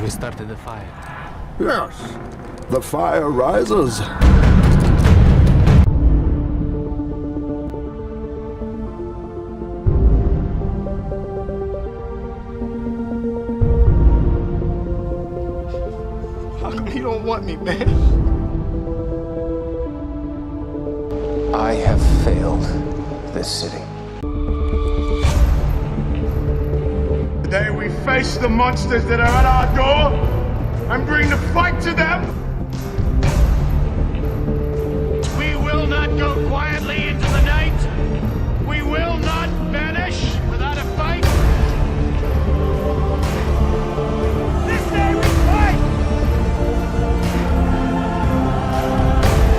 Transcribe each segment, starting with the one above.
We started the fire. Yes, the fire rises. How come you don't want me, man? I have failed this city. Today we face the monsters that are at our door and bring the fight to them. We will not go quietly into the night. We will not vanish without a fight. This day we fight!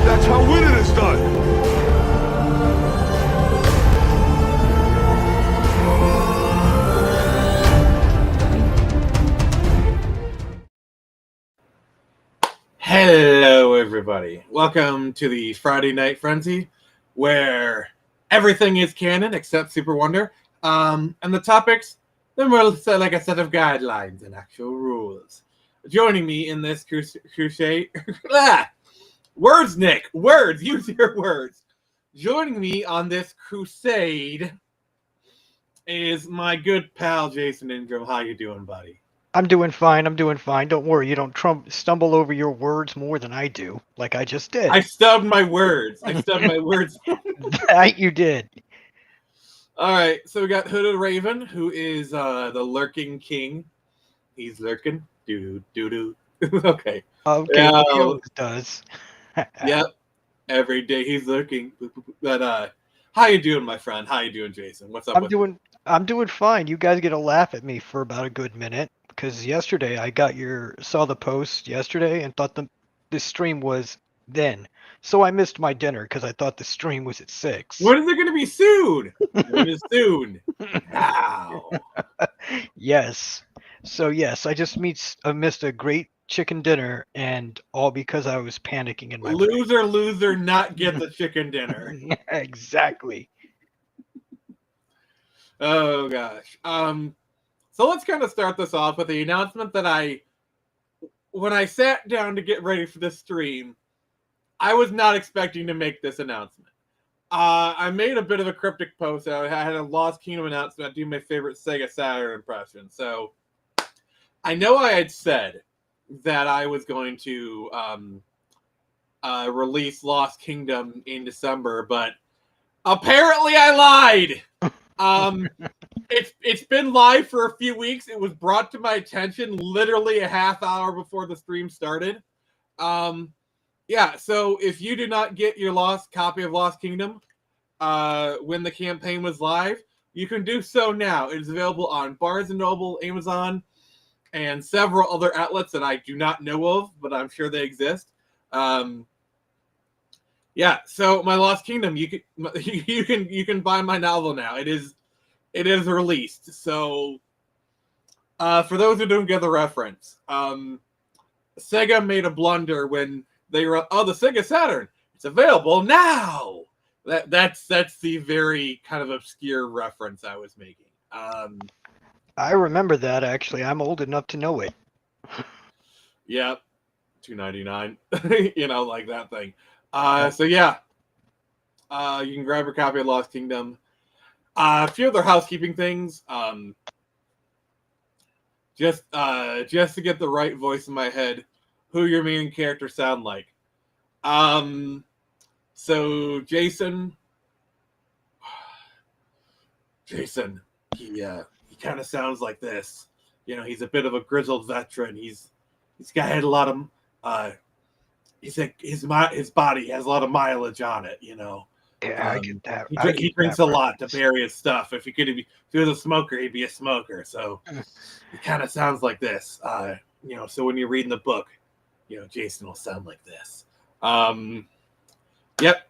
That's how winning is done. Hello, everybody. Welcome to the Friday Night Frenzy, where everything is canon except Super Wonder. And the topics, they're more like a set of guidelines and actual rules. Joining me in this crusade... Words, Nick! Words! Use your words! Joining me on this crusade is my good pal, Jason Ingram. How you doing, buddy? I'm doing fine. Don't worry. You don't stumble over your words more than I do, like I just did. I stubbed my words. That you did. All right, so we got Hooded Raven, who is the lurking king. He's lurking. Doo-doo. Okay. Okay, Yeah. he always does. Yep. Every day he's lurking. But how you doing, my friend? How you doing, Jason? What's up? I'm doing fine. You guys get to laugh at me for about a good minute because yesterday I saw the post yesterday and thought the stream was then. So I missed my dinner because I thought the stream was at 6. When is it going to be soon? When is soon? Now. Yes. So yes, I just missed a great chicken dinner, and all because I was panicking in my Loser, not get the chicken dinner. Exactly. Oh gosh. So let's kind of start this off with the announcement that when I sat down to get ready for this stream, I was not expecting to make this announcement. I made a bit of a cryptic post. I had a Lost Kingdom announcement. I do my favorite Sega Saturn impression. So I know I had said that I was going to release Lost Kingdom in December, but apparently I lied. It's been live for a few weeks. It was brought to my attention literally a half hour before the stream started. Yeah, so if you do not get your copy of Lost Kingdom when the campaign was live, you can do so now. It is available on Barnes & Noble, Amazon, and several other outlets that I do not know of, but I'm sure they exist. Yeah, so my Lost Kingdom, you can buy my novel now. It is released. So for those who don't get the reference, Sega made a blunder when they were the Sega Saturn. It's available now. That's the very kind of obscure reference I was making. I remember that actually. I'm old enough to know it. Yep, $2.99. Like that thing. So yeah, you can grab your copy of Lost Kingdom. A few other housekeeping things. Just to get the right voice in my head, who your main character sound like. So Jason, he kind of sounds like this. He's a bit of a grizzled veteran. He's had a lot of his body has a lot of mileage on it. Yeah, I get that. He drinks a lot to bury his stuff. If he was a smoker, he'd be a smoker. So he kind of sounds like this. So when you're reading the book, Jason will sound like this. Yep.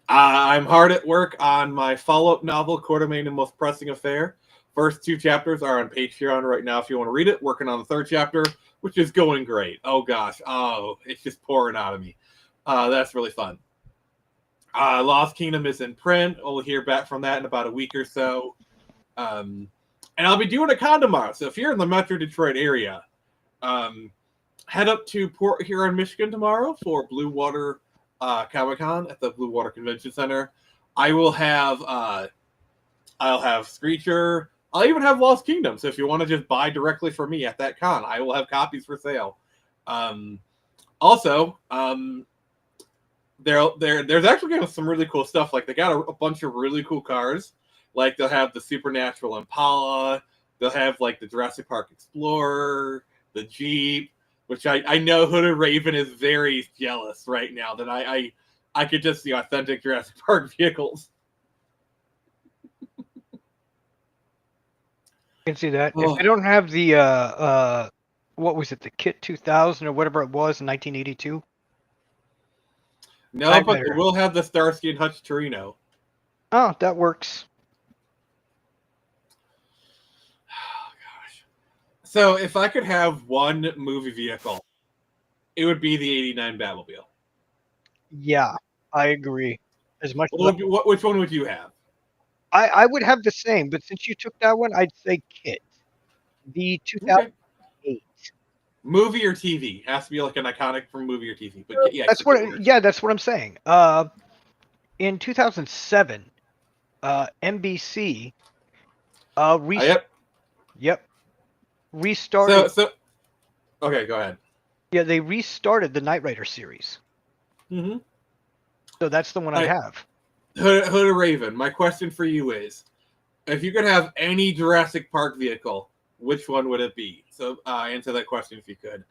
I'm hard at work on my follow-up novel, Quartermain and Most Pressing Affair. First 2 chapters are on Patreon right now if you want to read it. Working on the 3rd chapter, which is going great. Oh, gosh. Oh, it's just pouring out of me. That's really fun. Lost Kingdom is in print. We'll hear back from that in about a week or so. And I'll be doing a con tomorrow. So if you're in the Metro Detroit area, Head up to Port Huron, Michigan tomorrow for Blue Water Comic-Con at the Blue Water Convention Center. I'll have Screecher. I'll even have Lost Kingdom. So if you want to just buy directly from me at that con, I will have copies for sale. Also, there's actually kind of some really cool stuff. Like they got a bunch of really cool cars. Like they'll have the Supernatural Impala. They'll have like the Jurassic Park Explorer, the Jeep, which I know Hooded Raven is very jealous right now that I could just see authentic Jurassic Park vehicles. I can see that. Oh. If they don't have the what was it, the Kit 2000 or whatever it was in 1982? No, but they will have the Starsky and Hutch Torino. Oh, that works. Oh, gosh. So if I could have one movie vehicle, it would be the 89 Batmobile. Yeah, I agree. As much as Which one would you have? I would have the same, but since you took that one, I'd say Kit. The 2008. Okay. Movie or TV? Has to be like an iconic from movie or TV. But yeah, that's what I'm saying. In 2007, NBC restarted. So okay, go ahead. Yeah, they restarted the Knight Rider series. Mm-hmm. So that's the one I have. Hooded Raven, my question for you is, if you could have any Jurassic Park vehicle, which one would it be? So answer that question if you could.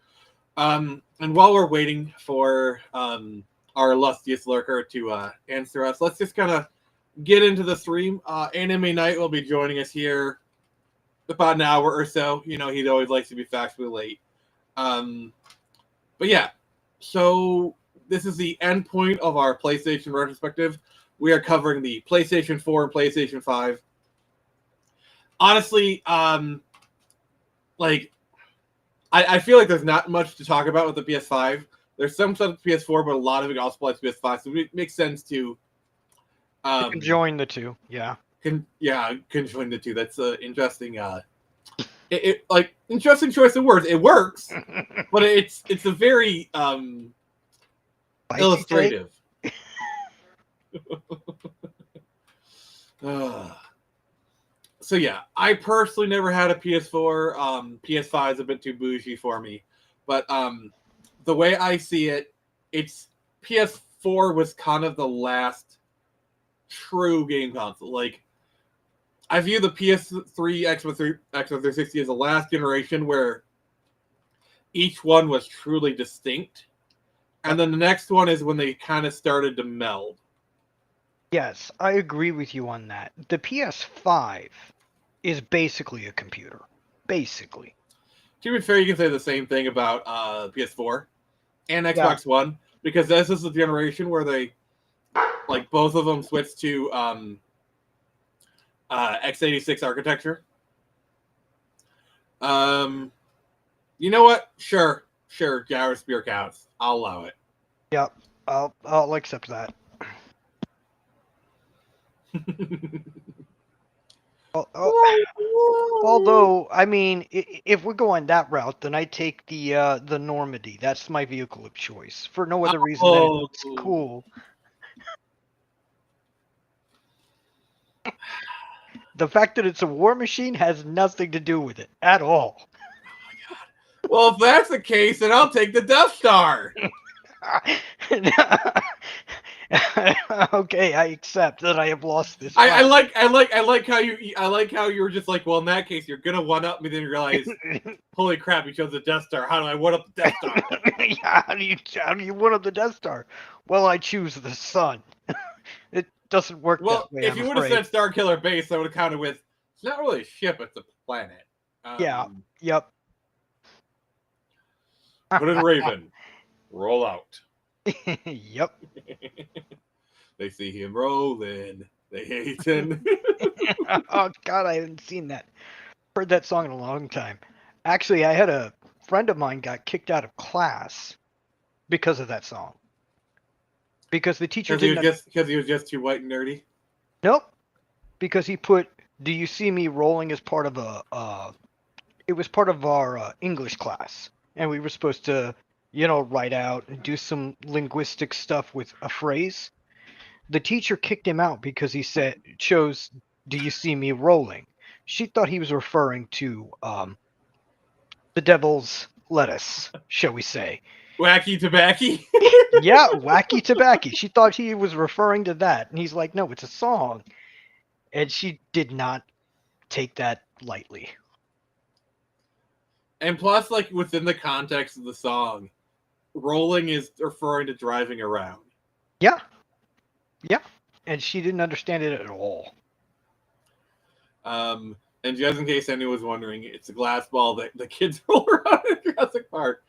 And while we're waiting for our illustrious lurker to answer us, let's just kind of get into the stream. Anime Night will be joining us here about an hour or so. You know, he always likes to be factually late. But yeah, so this is the end point of our PlayStation retrospective. We are covering the PlayStation 4 and PlayStation 5. Honestly, I feel like there's not much to talk about with the PS5. There's some stuff with PS4, but a lot of it also applies to PS5, so it makes sense to join the two. Yeah. Can join the two. That's interesting. Interesting choice of words. It works, but it's a very illustrative. So yeah, I personally never had a PS4. PS5 is a bit too bougie for me, but the way I see it, it's PS4 was kind of the last true game console. Like, I view the PS3, Xbox 360 as the last generation where each one was truly distinct, and then the next one is when they kind of started to meld. Yes, I agree with you on that. The PS5 is basically a computer. Basically. To be fair, you can say the same thing about PS4 and Xbox One, because this is the generation where they, like, both of them switched to x86 architecture. You know what? Sure, Gyrosphere counts. I'll allow it. Yep, I'll accept that. Although, I mean, if we're going that route, then I take the Normandy. That's my vehicle of choice for no other reason than it's cool. The fact that it's a war machine has nothing to do with it at all. Oh my god! Well, if that's the case, then I'll take the Death Star. Okay, I accept that I have lost this. I like how you were just like, well, in that case, you're gonna one up me, then you realize, holy crap, you chose the Death Star. How do I one up the Death Star? Yeah, how do you one up the Death Star? Well, I choose the sun. It doesn't work that way. If you would have said Star Killer Base, I would have counted with, it's not really a ship, it's a planet. Yep. Put in Raven. Roll out. Yep. They see him rolling. They hate him. Oh God, I haven't seen that. Heard that song in a long time. Actually, I had a friend of mine got kicked out of class because of that song. Because the teacher because he was just too white and nerdy. Nope. Because he put "Do You See Me Rolling" as part of it was part of our English class. and we were supposed to, write out and do some linguistic stuff with a phrase. The teacher kicked him out because he chose, "Do you see me rolling?" She thought he was referring to the devil's lettuce, shall we say. Wacky tobacco. Yeah, wacky tobacco. She thought he was referring to that, and he's like, "No, it's a song." And she did not take that lightly. And plus, like within the context of the song, rolling is referring to driving around. Yeah. Yeah. And she didn't understand it at all. And just in case anyone was wondering, it's a glass ball that the kids roll around in Jurassic Park.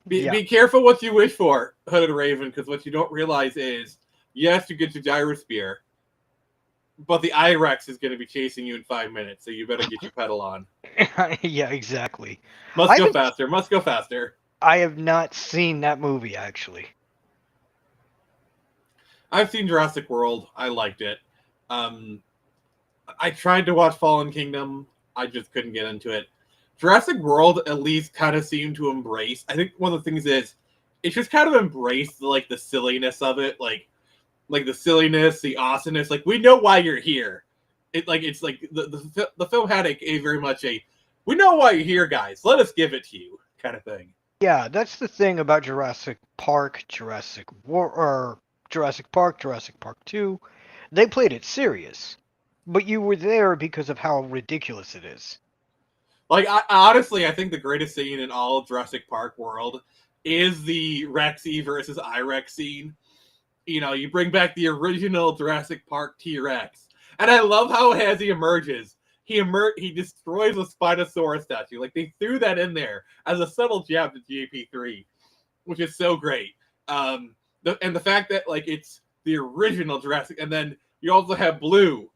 Be careful what you wish for, Hooded Raven, because what you don't realize is, yes, you get your gyrosphere, but the I-Rex is going to be chasing you in 5 minutes, so you better get your pedal on. Yeah, exactly. Must go faster. Must go faster. I have not seen that movie, actually. I've seen Jurassic World. I liked it. I tried to watch Fallen Kingdom. I just couldn't get into it. Jurassic World at least kind of seemed to embrace. I think one of the things is it just kind of embraced the silliness of it, like the silliness, the awesomeness. Like, we know why you're here. It's like the film had a very much a, we know why you're here, guys. Let us give it to you kind of thing. Yeah, that's the thing about Jurassic Park, Jurassic Park 2. They played it serious, but you were there because of how ridiculous it is. Like, honestly, I think the greatest scene in all of Jurassic Park world is the Rexy versus I-Rex scene. You know, you bring back the original Jurassic Park T-Rex. And I love how as he emerges, he destroys a Spinosaurus statue. Like, they threw that in there as a subtle jab to GAP3, which is so great. And the fact that, like, it's the original Jurassic, and then you also have Blue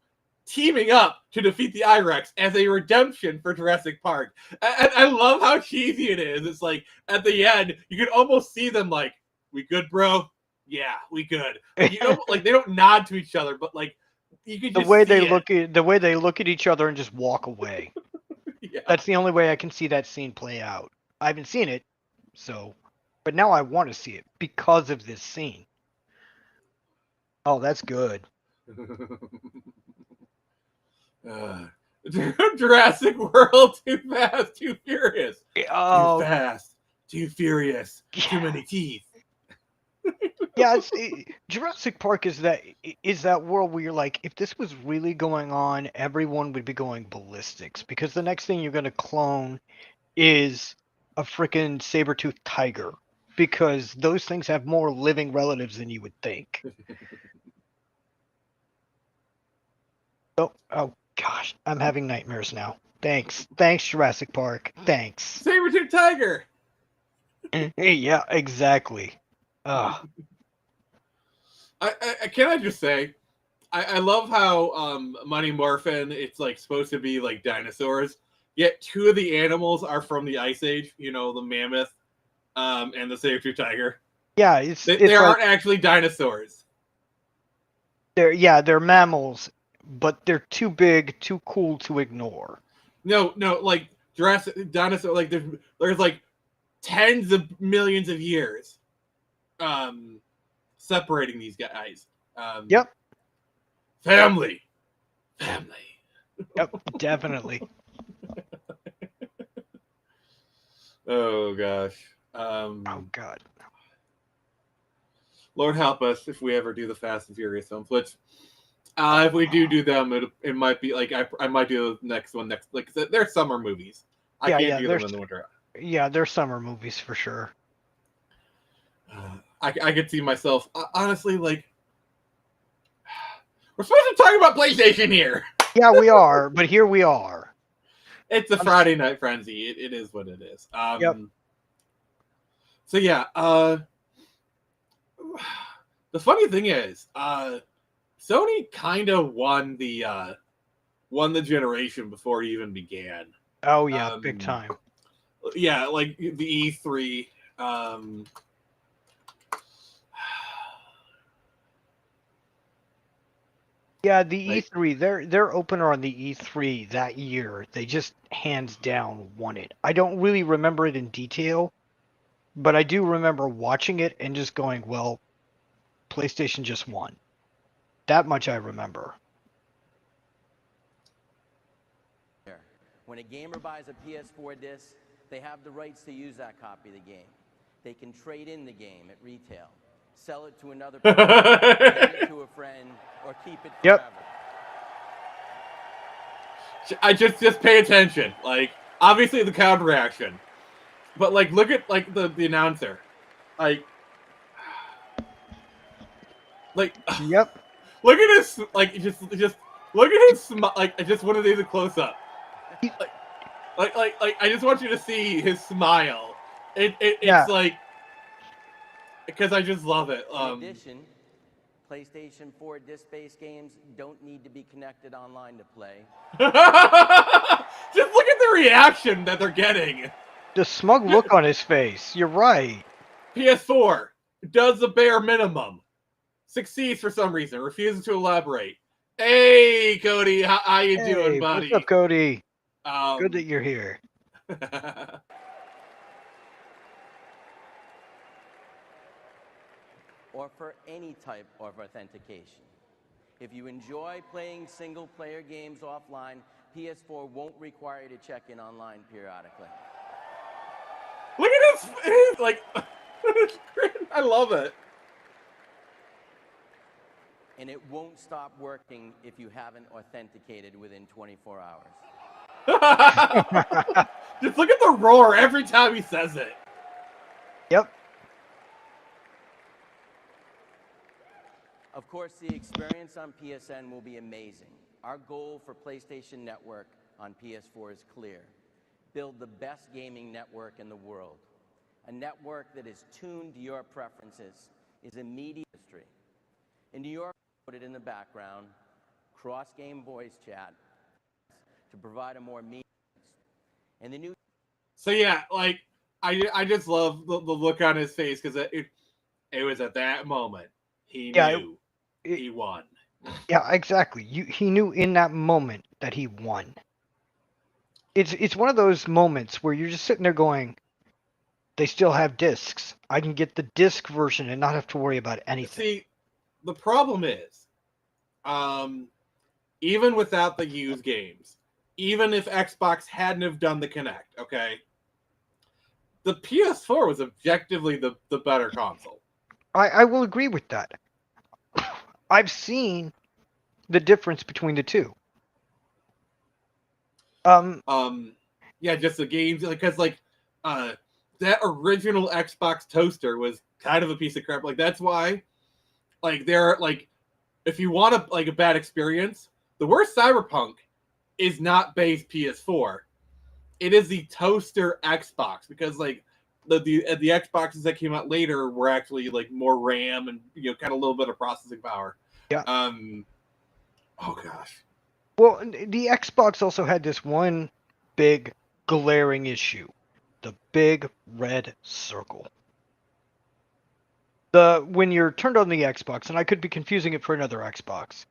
teaming up to defeat the I-Rex as a redemption for Jurassic Park. And I love how cheesy it is. It's like, at the end, you can almost see them like, we good, bro? Yeah, we good. Like, you know, like, they don't nod to each other, but, like, you can just the way they look at each other and just walk away. Yeah. That's the only way I can see that scene play out. I haven't seen it, but now I want to see it because of this scene. Oh, that's good. Jurassic World, Too Fast, Too Furious. Oh, Too fast, too furious, too many teeth. yeah, Jurassic Park is that world where you're like, if this was really going on, everyone would be going ballistics, because the next thing you're going to clone is a freaking saber-toothed tiger, because those things have more living relatives than you would think. Oh gosh, I'm having nightmares now. Thanks, Jurassic Park. Thanks. Saber-tooth tiger. Yeah, exactly. Ugh. Can I just say, I love how Mighty Morphin, it's like supposed to be like dinosaurs, yet two of the animals are from the Ice Age. You know, the mammoth and the saber-tooth tiger. Yeah, they aren't actually dinosaurs. They're mammals, but they're too big, too cool to ignore. No, like Jurassic dinosaur, like there's like tens of millions of years separating these guys. Yep. Family. Yep, definitely. Oh gosh. Oh god. Lord help us if we ever do the Fast and Furious films. Which, if we do them, it might be like I might do the next one next. Like, they're summer movies. I can't do them in the winter. Yeah, they're summer movies for sure. I could see myself honestly, like, we're supposed to talk about PlayStation here. Yeah, we are, but here we are. It's a Friday night frenzy. It is what it is. Yep. So yeah, the funny thing is, Sony kind of won the generation before it even began. Oh yeah, big time. Yeah, like the E3. Yeah, the Like- E3, their opener on the E3 that year, they just hands down won it. I don't really remember it in detail, but I do remember watching it and just going, well, PlayStation just won. That much I remember. When a gamer buys a PS4 disc, they have the rights to use that copy of the game. They can trade in the game at retail, sell it to another person, hand it to a friend, or keep it Yep. forever. I just pay attention. Like, obviously the crowd reaction, but like, look at like the announcer, like Yep. look at his like just look at his like I just want to do the close up. Like I just want you to see his smile. It's Yeah. like because I just love it. In addition, PlayStation 4 disc-based games don't need to be connected online to play. Just look at the reaction that they're getting. The smug look on his face. You're right. PS4 does the bare minimum. Succeeds for some reason. Refuses to elaborate. Hey, Cody, how you doing, buddy? What's up, Cody? Um, Good that you're here. Or for any type of authentication. If you enjoy playing single-player games offline, PS4 won't require you to check in online periodically. Look at his like. I love it. And it won't stop working if you haven't authenticated within 24 hours. Just look at the roar every time he says it. Yep. Of course, the experience on PSN will be amazing. Our goal for PlayStation Network on PS4 is clear. Build the best gaming network in the world. A network that is tuned to your preferences, is immediate history. In New York, put it in the background, cross-game voice chat to provide a more meaningful. And the new. So yeah, like I just love the look on his face because it was at that moment he knew he won. Yeah, exactly. He knew in that moment that he won. It's one of those moments where you're just sitting there going, they still have discs. I can get the disc version and not have to worry about anything. See, the problem is, even without the used games, even if Xbox hadn't have done the Kinect, okay, the PS4 was objectively the better console. I will agree with that. I've seen the difference between the two. Yeah, just the games because that original Xbox toaster was kind of a piece of crap. Like that's why, like they're like, if you want a bad experience, the worst Cyberpunk is not base PS4. It is the toaster Xbox because like the Xboxes that came out later were actually like more RAM and kind of a little bit of processing power. Yeah. Oh gosh. Well, the Xbox also had this one big glaring issue. The big red circle. When you're turned on the Xbox, and I could be confusing it for another Xbox,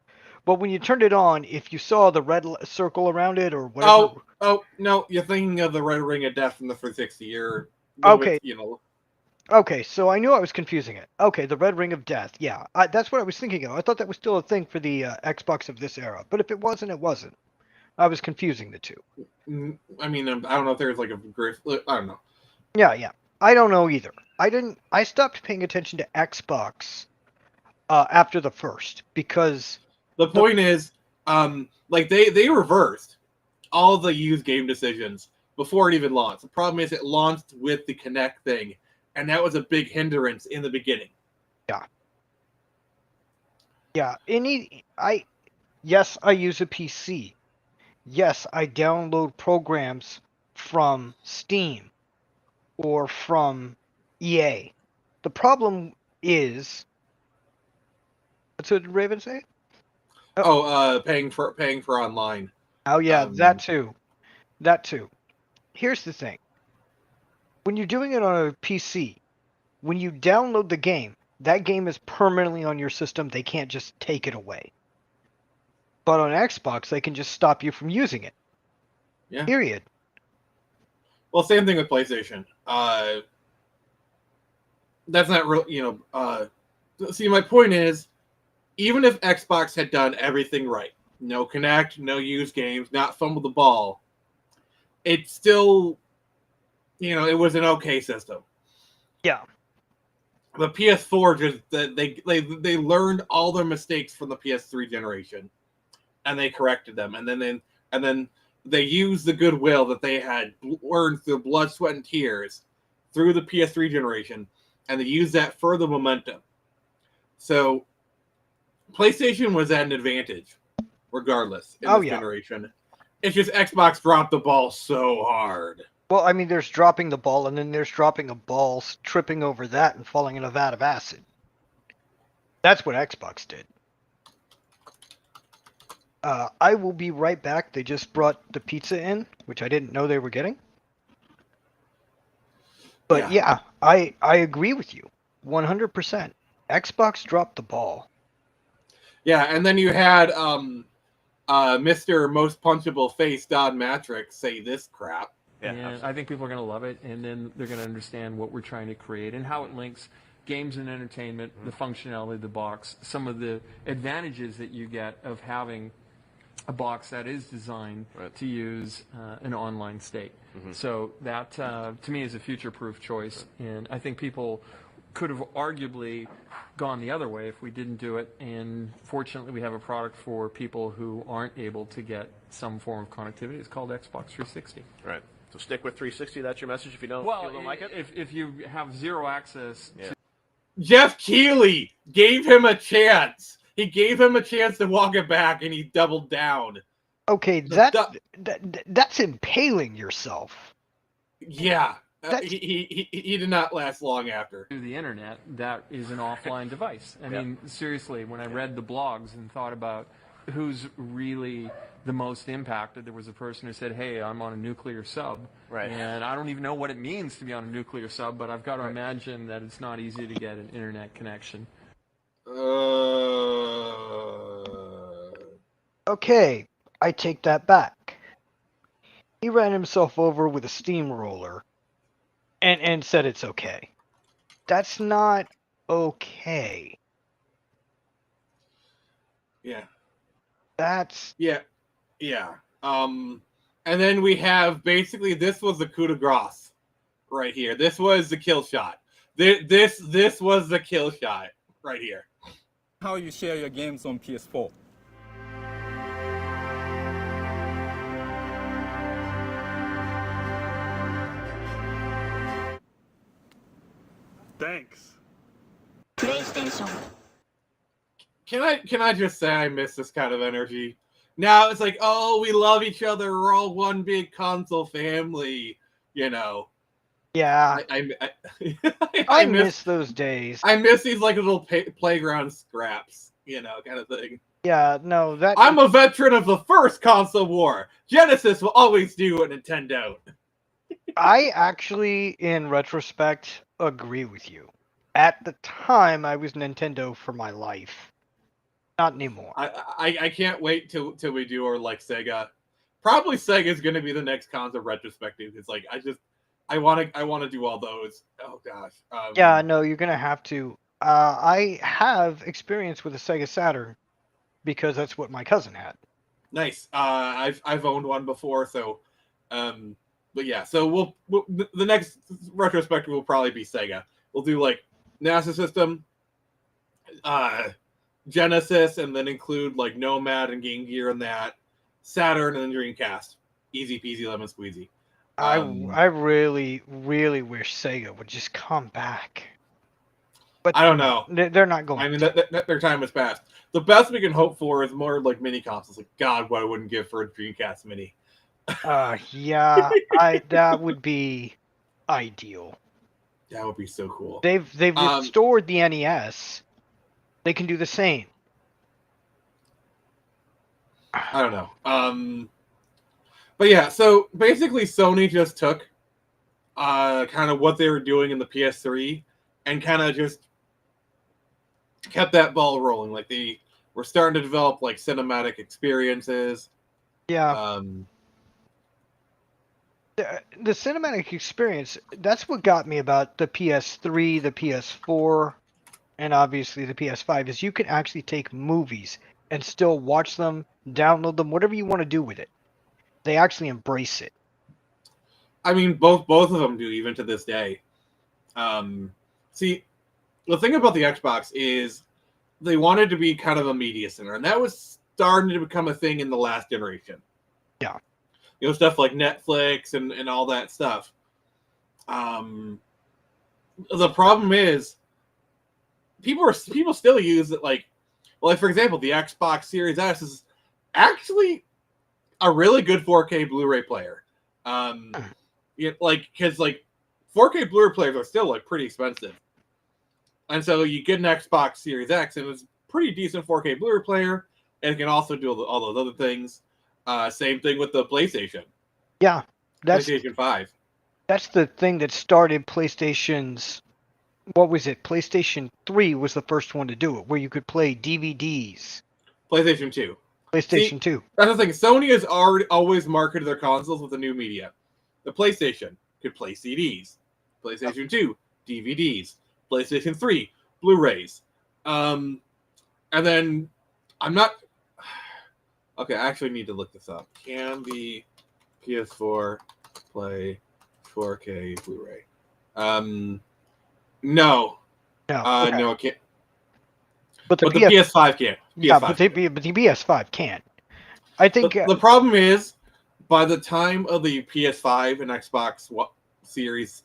but when you turned it on, if you saw the red circle around it or whatever. Oh no, you're thinking of the Red Ring of Death from the 360 or okay. with, Okay, so I knew I was confusing it. Okay, the Red Ring of Death. Yeah, that's what I was thinking of. I thought that was still a thing for the Xbox of this era. But if it wasn't, it wasn't. I was confusing the two. I mean, I don't know if there's like a great. I don't know. Yeah. I don't know either. I stopped paying attention to Xbox after the first because the point is, like they reversed all the used game decisions before it even launched. The problem is it launched with the Kinect thing. And that was a big hindrance in the beginning. Yeah. Yeah. Yes, I use a PC. Yes, I download programs from Steam or from EA. The problem is, what's what Raven say? Paying for online. Oh yeah, that too. Here's the thing. When you're doing it on a PC, when you download the game, that game is permanently on your system. They can't just take it away. But on Xbox, they can just stop you from using it. Yeah. Period. Well, same thing with PlayStation. That's not real. See, my point is, even if Xbox had done everything right, no Connect, no use games, not fumble the ball, it still, it was an okay system. Yeah. The PS4 they learned all their mistakes from the PS3 generation, and they corrected them, and then they used the goodwill that they had earned through blood, sweat, and tears through the PS3 generation, and they used that for the momentum. So PlayStation was at an advantage, regardless, in this generation. It's just Xbox dropped the ball so hard. Well, I mean, there's dropping the ball, and then there's dropping a ball, tripping over that, and falling in a vat of acid. That's what Xbox did. I will be right back. They just brought the pizza in, which I didn't know they were getting. But yeah I agree with you 100%. Xbox dropped the ball. Yeah, and then you had Mr. Most Punchable Face Don Matrix say this crap. Yeah, and I think people are going to love it, and then they're going to understand what we're trying to create and how it links games and entertainment, the functionality of the box, some of the advantages that you get of having a box that is designed to use an online state. So that, to me, is a future-proof choice, and I think people could have arguably gone the other way if we didn't do it, and fortunately we have a product for people who aren't able to get some form of connectivity. It's called Xbox 360. Right. So stick with 360. That's your message if you don't, like it? If you have zero access to... Jeff Keighley gave him a chance. He gave him a chance to walk it back, and he doubled down. Okay, that's impaling yourself. Yeah. He did not last long after. The internet, that is an offline device. I mean, seriously, when I read the blogs and thought about who's really the most impacted, there was a person who said, hey, I'm on a nuclear sub. Right. And I don't even know what it means to be on a nuclear sub, but I've got to imagine that it's not easy to get an internet connection. Okay, I take that back. He ran himself over with a steamroller and said it's okay. That's not okay. Yeah. That's... Yeah. And then we have, basically, this was the coup de grace right here. This was the kill shot. This was the kill shot right here. How you share your games on PS4? Thanks. PlayStation. Can I just say I miss this kind of energy? Now it's like, oh, we love each other. We're all one big console family. Yeah. I miss those days. I miss these like little playground scraps, kind of thing. Yeah, no, that... I'm a veteran of the first console war. Genesis will always do what Nintendo. I actually, in retrospect, agree with you. At the time, I was Nintendo for my life. Not anymore. I can't wait till we do our like Sega. Probably Sega's going to be the next console retrospective. It's like I want to do all those. Oh gosh. Yeah, no, you're gonna have to. I have experience with a Sega Saturn because that's what my cousin had. Nice. I've owned one before, so but yeah. So the next retrospective will probably be Sega. We'll do like NASA System, Genesis, and then include like Nomad and Game Gear and that, Saturn and then Dreamcast. Easy peasy lemon squeezy. I really, really wish Sega would just come back. But I don't know. They're not going. I mean, that their time has passed. The best we can hope for is more like mini consoles. Like, God, what I wouldn't give for a Dreamcast Mini. Yeah, that would be ideal. That would be so cool. They've restored the NES. They can do the same. I don't know. But yeah, so basically Sony just took kind of what they were doing in the PS3 and kind of just kept that ball rolling. Like they We're starting to develop like cinematic experiences. Yeah. The cinematic experience, that's what got me about the PS3, the PS4, and obviously the PS5, is you can actually take movies and still watch them, download them, whatever you want to do with it. They actually embrace it. I mean, both of them do, even to this day. See, the thing about the Xbox is they wanted to be kind of a media center, and that was starting to become a thing in the last generation. Yeah. You know, stuff like Netflix and all that stuff. The problem is people still use it like for example, the Xbox Series S is actually a really good 4K Blu-ray player. Because 4K Blu-ray players are still like pretty expensive, and so you get an Xbox Series X, and it's a pretty decent 4K Blu-ray player, and it can also do all those other things. Same thing with the PlayStation. Yeah, PlayStation 5. That's the thing that started PlayStation's. What was it? PlayStation 3 was the first one to do it, where you could play DVDs. PlayStation 2. PlayStation 2. That's the thing. Sony has always marketed their consoles with the new media. The PlayStation could play CDs. PlayStation 2, DVDs. PlayStation 3, Blu-rays. And then I'm not... Okay, I actually need to look this up. Can the PS4 play 4K Blu-ray? No. Okay. No, it can't. But the PS5 can. Yeah, but the PS5 can. I think the problem is, by the time of the PS5 and Xbox Series,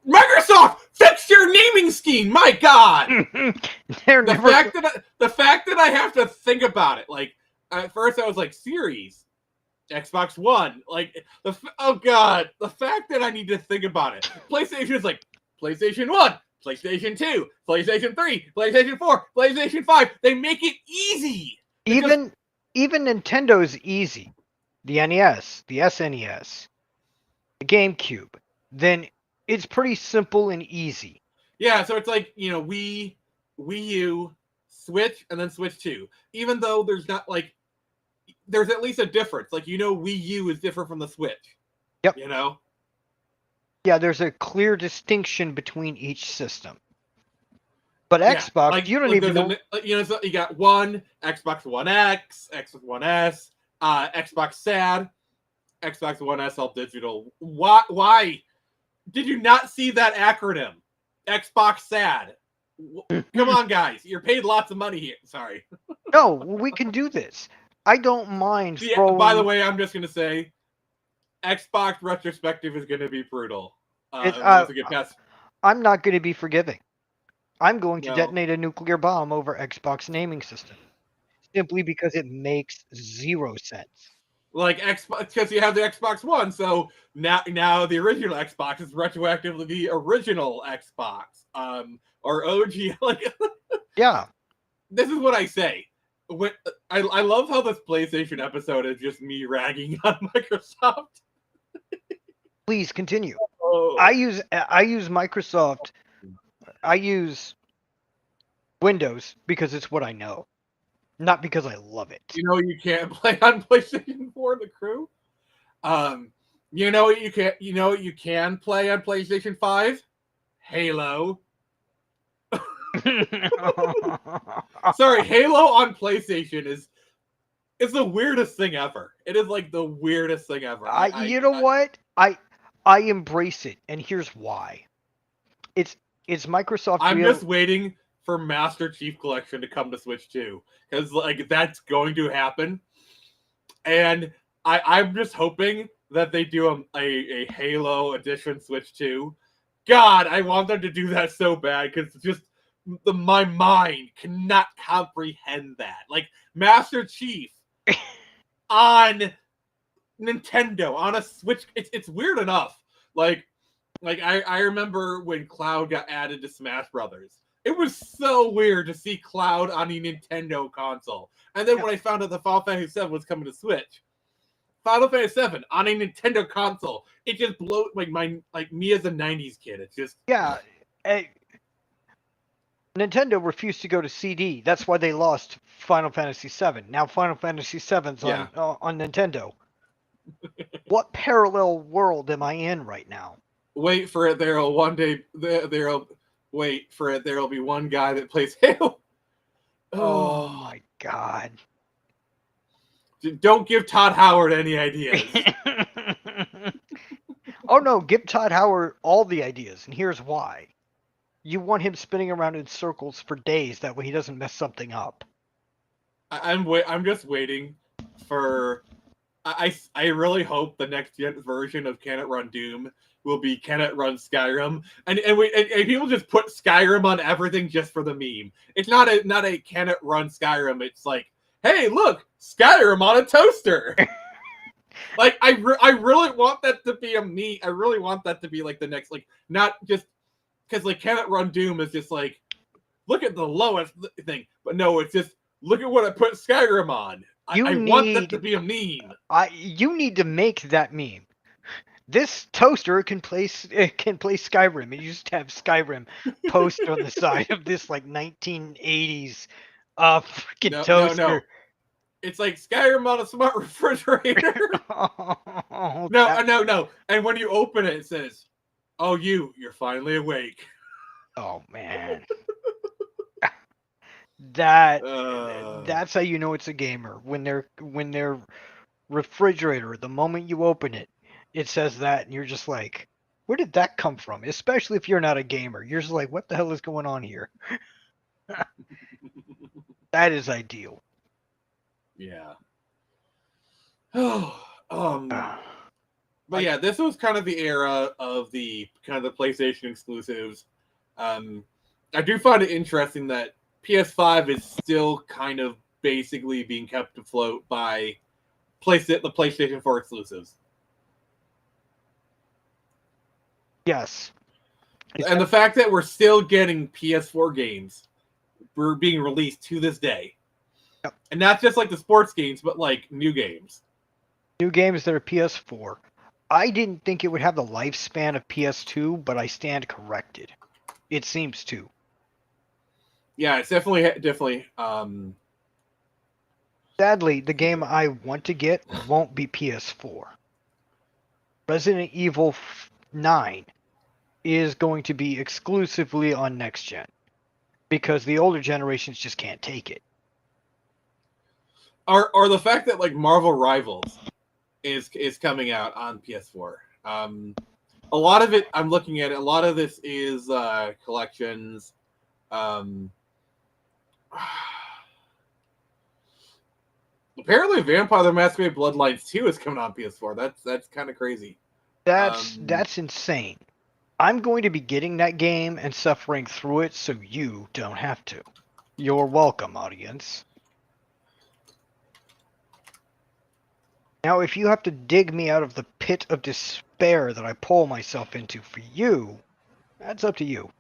Microsoft, fix your naming scheme. My God, the fact that I have to think about it. Like at first, I was like Series, Xbox One. Like oh God, the fact that I need to think about it. PlayStation is like PlayStation 1. PlayStation 2, PlayStation 3, PlayStation 4, PlayStation 5. They make it easy. Even Nintendo's easy. The NES, the SNES, the GameCube. Then it's pretty simple and easy. Yeah, so it's like, Wii U, Switch, and then Switch 2. Even though there's not there's at least a difference. Wii U is different from the Switch. Yep. Yeah, there's a clear distinction between each system. But Xbox, you don't even know. So you got one Xbox One X, Xbox One S, Xbox SAD, Xbox One SL Digital. Why did you not see that acronym? Xbox SAD. Come on, guys. You're paid lots of money here. Sorry. No, we can do this. I don't mind throwing... By the way, I'm just going to say, Xbox retrospective is going to be brutal. I'm not going to be forgiving. I'm going to detonate a nuclear bomb over Xbox naming system, simply because it makes zero sense. Like Xbox, because you have the Xbox One, so now the original Xbox is retroactively the original Xbox, or OG. Yeah. This is what I say. I love how this PlayStation episode is just me ragging on Microsoft. Please continue. Oh. I use Microsoft. I use Windows because it's what I know, not because I love it. You can't play on PlayStation 4, The Crew. You know what you can play on PlayStation 5? Halo. Sorry, Halo on PlayStation is the weirdest thing ever. It is like the weirdest thing ever. What? I embrace it, and here's why. It's Microsoft. I'm just waiting for Master Chief Collection to come to Switch 2, because that's going to happen, and I'm just hoping that they do a Halo edition Switch 2. God, I want them to do that so bad, because just my mind cannot comprehend that. Like Master Chief on Nintendo on a Switch, it's weird enough. Like I remember when Cloud got added to Smash Brothers. It was so weird to see Cloud on a Nintendo console. And then when I found out the Final Fantasy VII was coming to Switch, Final Fantasy VII on a Nintendo console, it just blew me as a '90s kid. It's just Nintendo refused to go to CD. That's why they lost Final Fantasy VII. Now Final Fantasy VII's Yeah. on Nintendo. What parallel world am I in right now? Wait for it. There'll one day. There'll wait for it. There'll be one guy that plays Halo. Oh my god. Don't give Todd Howard any ideas. Oh no, give Todd Howard all the ideas, and here's why. You want him spinning around in circles for days, that way he doesn't mess something up. I'm just waiting for. I really hope the next gen version of Can It Run Doom will be Can It Run Skyrim, and people just put Skyrim on everything just for the meme. It's not a Can It Run Skyrim. It's like, hey, look, Skyrim on a toaster. Like I really want that to be a meme. I really want that to be like the next, like, not just because like Can It Run Doom is just like, look at the lowest thing, but no, it's just look at what I put Skyrim on. I want that to be a meme. You need to make that meme. This toaster can play Skyrim, and you just have Skyrim post on the side of this like 1980s freaking toaster. No. It's like Skyrim on a smart refrigerator. Oh, no. And when you open it, it says, "Oh, you're finally awake." Oh man. That's how you know it's a gamer. When their refrigerator, the moment you open it, it says that, and you're just like, where did that come from? Especially if you're not a gamer. You're just like, what the hell is going on here? That is ideal. Yeah. But yeah, this was kind of the era of the kind of the PlayStation exclusives. I do find it interesting that PS5 is still kind of basically being kept afloat by the PlayStation 4 exclusives. Yes. And the fact that we're still getting PS4 games were being released to this day. Yep. And not just like the sports games, but like new games. New games that are PS4. I didn't think it would have the lifespan of PS2, but I stand corrected. It seems to. Yeah, it's definitely. Sadly, the game I want to get won't be PS4. Resident Evil 9 is going to be exclusively on next gen because the older generations just can't take it. Or the fact that like Marvel Rivals is coming out on PS4. A lot of it, I'm looking at it. A lot of this is collections. Apparently, Vampire the Masquerade Bloodlines 2 is coming on PS4. That's kind of crazy. That's insane. I'm going to be getting that game and suffering through it, so you don't have to. You're welcome, audience. Now, if you have to dig me out of the pit of despair that I pull myself into for you, that's up to you.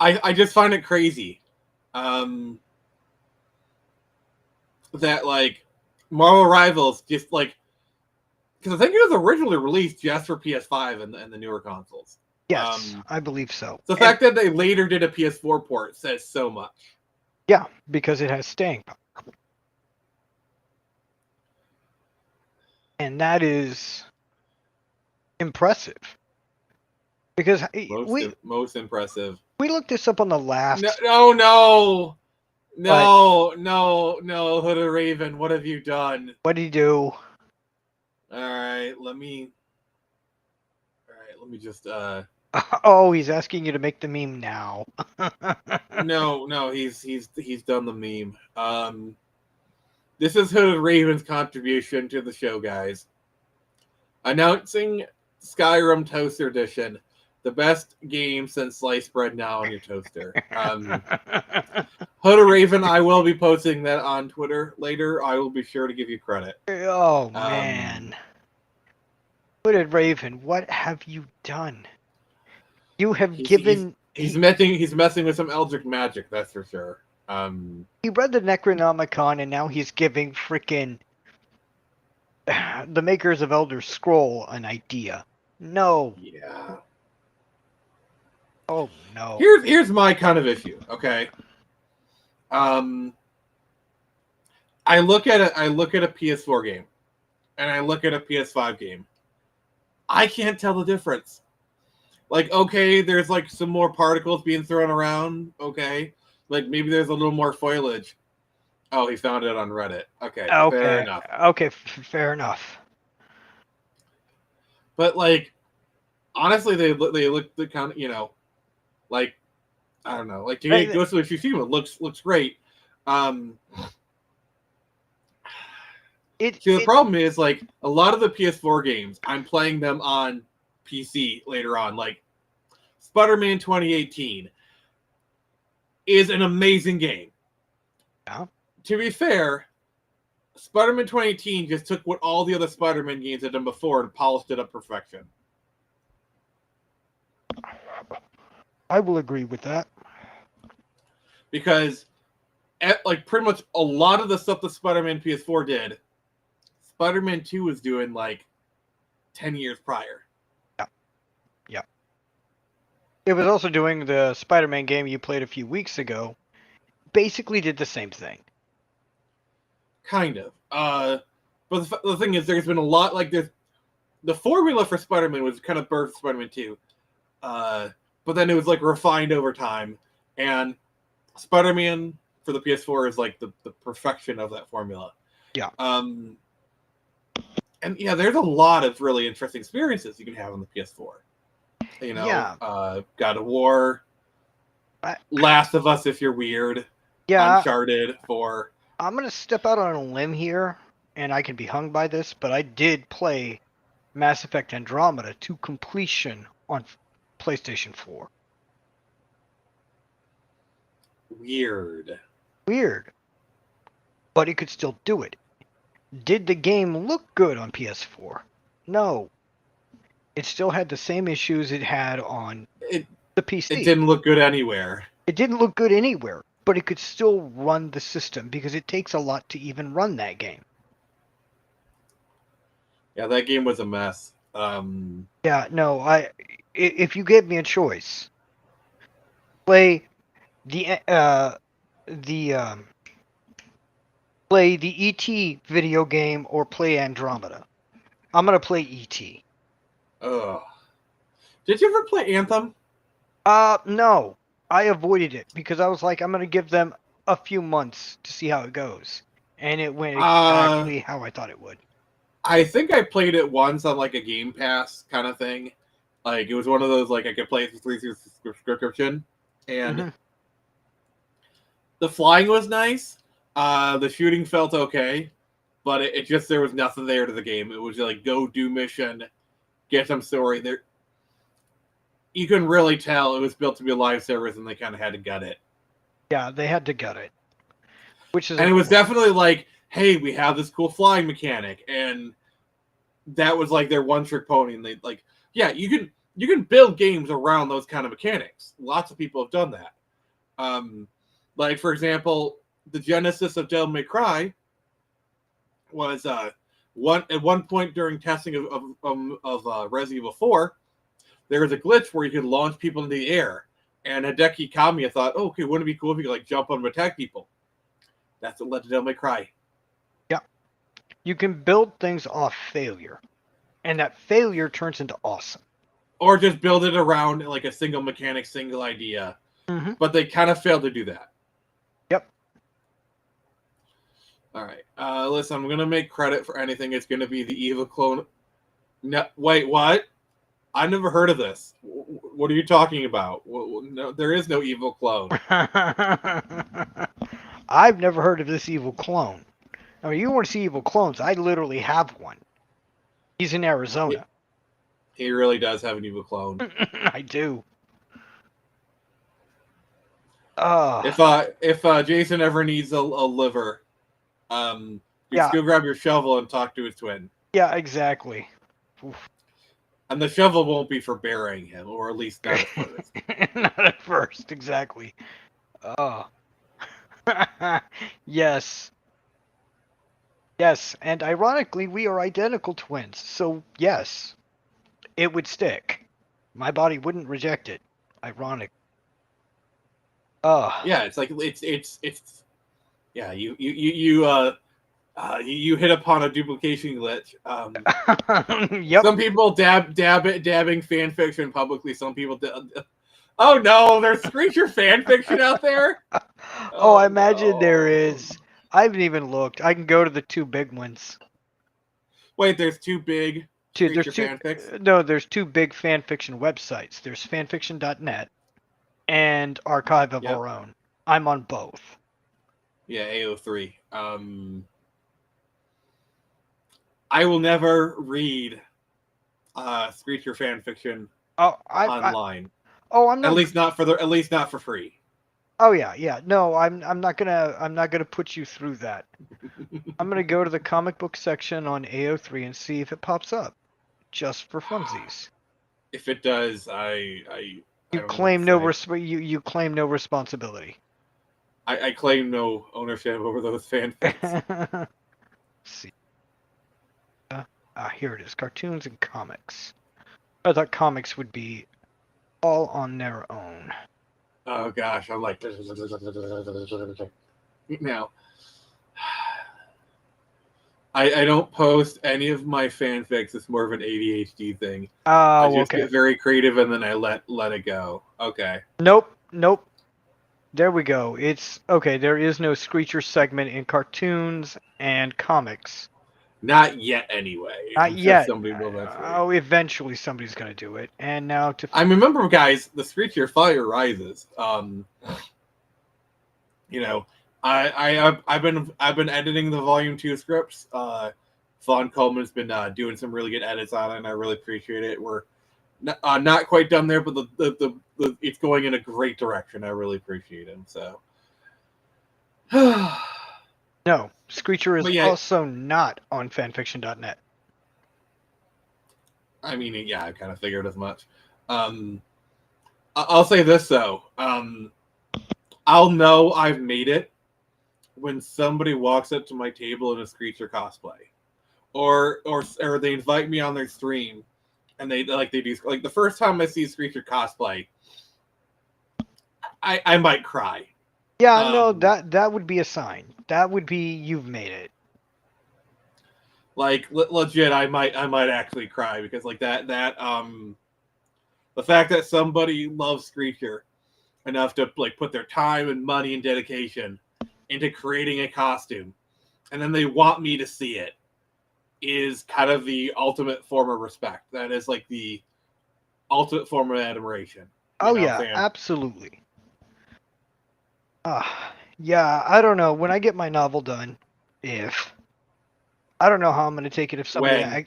I just find it crazy that like Marvel Rivals just like, because I think it was originally released just for PS5 and the newer consoles. Yes, I believe so. The fact that they later did a PS4 port says so much. Yeah, because it has staying power. And that is impressive. Because most impressive. We looked this up on the last. No, Hooded Raven, what have you done? What did he do? All right, let me just. Oh, he's asking you to make the meme now. No, he's done the meme. This is Hooded Raven's contribution to the show, guys. Announcing Skyrim Toaster Edition, the best game since sliced bread now on your toaster. Hooded Raven, I will be posting that on Twitter later. I will be sure to give you credit. Oh, man. Hooded Raven, what have you done? You have given... He's messing with some Eldritch magic, that's for sure. He read the Necronomicon, and now he's giving frickin' the makers of Elder Scroll an idea. No. Yeah. Oh no. Here's my kind of issue. Okay. I look at a PS4 game, and I look at a PS5 game. I can't tell the difference. Like, okay, there's like some more particles being thrown around. Okay, like maybe there's a little more foliage. Oh, he found it on Reddit. Okay, fair enough. Okay, fair enough. But like, honestly, they look the kind of, like, I don't know, like Ghost of Tsushima looks great. The problem is, like, a lot of the PS4 games, I'm playing them on PC later on. Like, Spider-Man 2018 is an amazing game. Yeah. To be fair, Spider-Man 2018 just took what all the other Spider-Man games had done before and polished it up perfection. I will agree with that. Because, like, pretty much a lot of the stuff that Spider-Man PS4 did, Spider-Man 2 was doing, like, 10 years prior. Yeah. It was also doing the Spider-Man game you played a few weeks ago. Basically did the same thing. Kind of. But the thing is, there's been a lot, like, the formula for Spider-Man was kind of birthed Spider-Man 2. But then it was, like, refined over time. And Spider-Man for the PS4 is, like, the perfection of that formula. Yeah. And yeah, there's a lot of really interesting experiences you can have on the PS4. God of War, Last of Us if you're weird, Uncharted 4. I'm going to step out on a limb here, and I can be hung by this, but I did play Mass Effect Andromeda to completion on PlayStation 4. Weird. But it could still do it. Did the game look good on PS4? No. It still had the same issues it had on the PC. It didn't look good anywhere. It didn't look good anywhere, but it could still run the system because it takes a lot to even run that game. Yeah, that game was a mess. Yeah, no, if you gave me a choice, play the ET video game or play Andromeda. I'm gonna play ET. Ugh. Did you ever play Anthem? No. I avoided it because I was like, I'm gonna give them a few months to see how it goes. And it went exactly how I thought it would. I think I played it once on like a Game Pass kind of thing. Like it was one of those like I could play it for free through subscription. And the flying was nice. The shooting felt okay. But it just, there was nothing there to the game. It was like, go do mission, get some story. There, you can really tell it was built to be a live service, and they kind of had to gut it. Yeah, they had to gut it. And it was definitely like, hey, we have this cool flying mechanic, and that was like their one-trick pony. And they like, yeah, you can build games around those kind of mechanics. Lots of people have done that. Like for example, the genesis of Devil May Cry was at one point during testing of Resident Evil 4, there was a glitch where you could launch people into the air, and Hideki Kamiya thought, oh, okay, wouldn't it be cool if you could like jump on and attack people? That's what led to Devil May Cry. Yeah, you can build things off failure, and that failure turns into awesome. Or just build it around like a single mechanic, single idea. But they kind of failed to do that. Yep. All right. Listen, I'm going to make credit for anything. It's going to be the evil clone. No, wait, what? I've never heard of this. What are you talking about? No, there is no evil clone. I've never heard of this evil clone. I mean, you want to see evil clones? I literally have one. He's in Arizona. He really does have an evil clone. I do. If Jason ever needs a liver, just go grab your shovel and talk to his twin. Yeah, exactly. Oof. And the shovel won't be for burying him, or at least not at first. Not at first, exactly. Yes. Yes, and ironically, we are identical twins, so yes, it would stick. My body wouldn't reject it. Ironic. Yeah, it's like it's yeah. You hit upon a duplication glitch. Yep. Some people dabbing fan fiction publicly. Some people. Oh no, there's Screecher fan fiction out there. Oh, I imagine no. there is. I haven't even looked. I can go to the two big ones. Wait, there's two big There's Screecher two. fanfics. No, there's two big fan fiction websites. There's fanfiction.net and Archive of Our Own. I'm on both. Yeah, AO3. I will never read Screecher fan fiction online. I'm not. At least not for free. Oh yeah. No, I'm not gonna put you through that. I'm gonna go to the comic book section on AO3 and see if it pops up, just for funsies. If it does, you claim no responsibility. I claim no ownership over those fanfics. See. Here it is. Cartoons and comics. I thought comics would be all on their own. Oh gosh, I'm like now. I don't post any of my fanfics. It's more of an ADHD thing. I just get very creative and then I let it go. Okay. Nope. There we go. It's okay. There is no Screecher segment in cartoons and comics. Not yet, anyway. Not yet. Somebody will eventually. Oh, eventually somebody's gonna do it. And now to. I remember, guys, the Screecher Fire Rises. You know, I've been editing the Volume 2 scripts. Vaughn Coleman's been doing some really good edits on it, and I really appreciate it. We're not quite done there, but the it's going in a great direction. I really appreciate him. So. No, Screecher is also not on fanfiction.net. I mean, yeah, I kind of figured as much. I'll say this though. I'll know I've made it when somebody walks up to my table in a Screecher cosplay, or they invite me on their stream, and they do like the first time I see Screecher cosplay, I might cry. Yeah, no, that would be a sign. That would be you've made it. Like legit, I might actually cry because like that the fact that somebody loves Screecher enough to like put their time and money and dedication into creating a costume, and then they want me to see it, is kind of the ultimate form of respect. That is like the ultimate form of admiration. Oh yeah, absolutely. Yeah, I don't know. When I get my novel done, I don't know how I'm going to take it if somebody...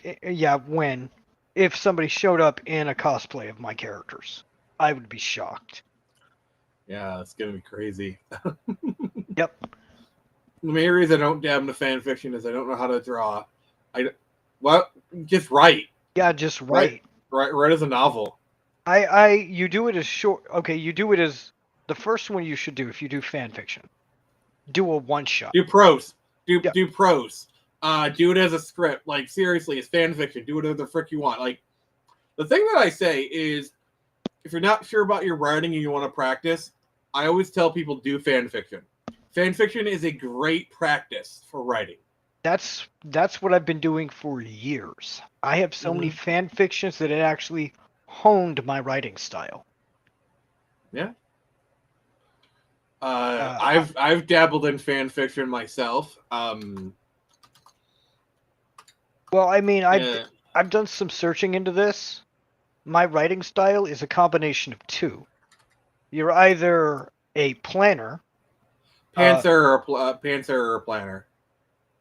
If somebody showed up in a cosplay of my characters, I would be shocked. Yeah, it's going to be crazy. Yep. The main reason I don't dab into fan fiction is I don't know how to draw. Just write. Yeah, just write. Write as a novel. You do it as short... Okay, you do it as... The first one you should do if you do fan fiction. Do a one-shot. Do prose. Do prose. Do it as a script. Like, seriously, it's fan fiction. Do whatever the frick you want. Like, the thing that I say is, if you're not sure about your writing and you want to practice, I always tell people do fan fiction. Fan fiction is a great practice for writing. That's what I've been doing for years. I have so many fan fictions that it actually honed my writing style. Yeah. I've dabbled in fan fiction myself. Well, I mean, I've done some searching into this. My writing style is a combination of two. You're either a planner, pantser or a planner.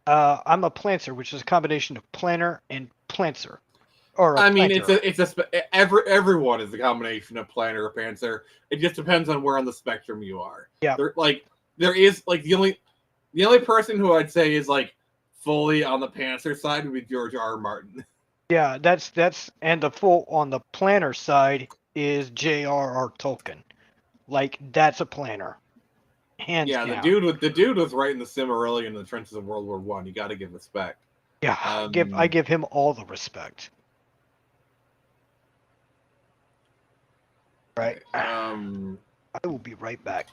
I'm a plantser, which is a combination of planner and plantser. Or everyone is a combination of planner or pantser. It just depends on where on the spectrum you are. Yeah. There is like the only person who I'd say is like fully on the pantser side would be George R. R. Martin. Yeah, that's and the full on the planner side is J.R.R. Tolkien. Like that's a planner. Hands down. the dude was writing the Silmarillion in the trenches of World War I. You got to give respect. Yeah, I give him all the respect. Right. I I will be right back.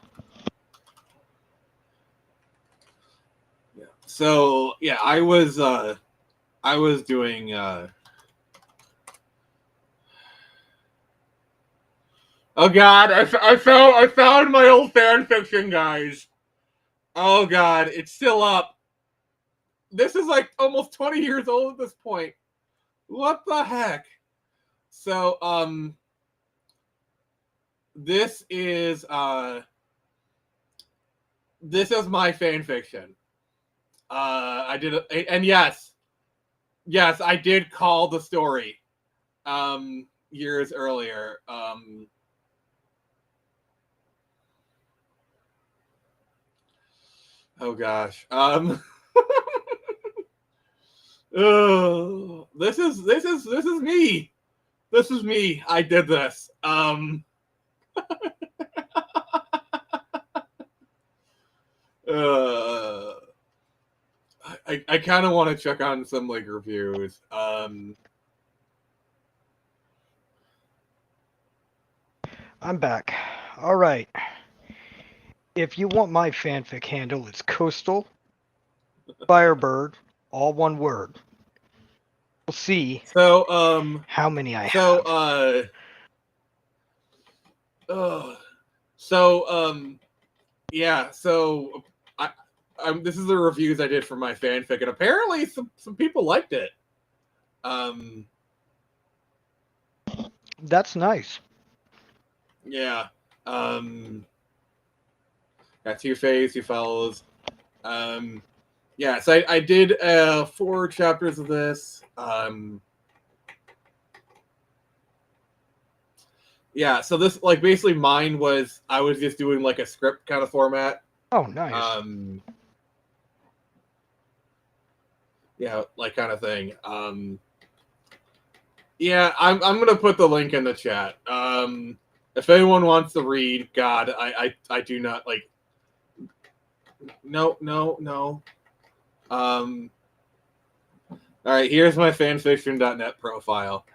Yeah. So yeah, I was doing. Oh God, I found my old fan fiction, guys. Oh God, it's still up. This is like almost 20 years old at this point. What the heck? So this is my fan fiction. I did and yes, I did call the story years earlier. Oh gosh. This is me. This is me. I did this. I kind of want to check on some like reviews. I'm back. All right. If you want my fanfic handle, it's Coastal Firebird, all one word. We'll see. So how many I have. Yeah. So this is the reviews I did for my fanfic, and apparently some people liked it. That's nice. Yeah. Got Two-Face, Two Fellows. Yeah, so I did 4 chapters of this. Yeah, so this like basically mine was I was just doing like a script kind of format. Oh, nice. Yeah, like kind of thing. Yeah, I'm gonna put the link in the chat. If anyone wants to read, God, I do not like. No. All right, here's my fanfiction.net profile.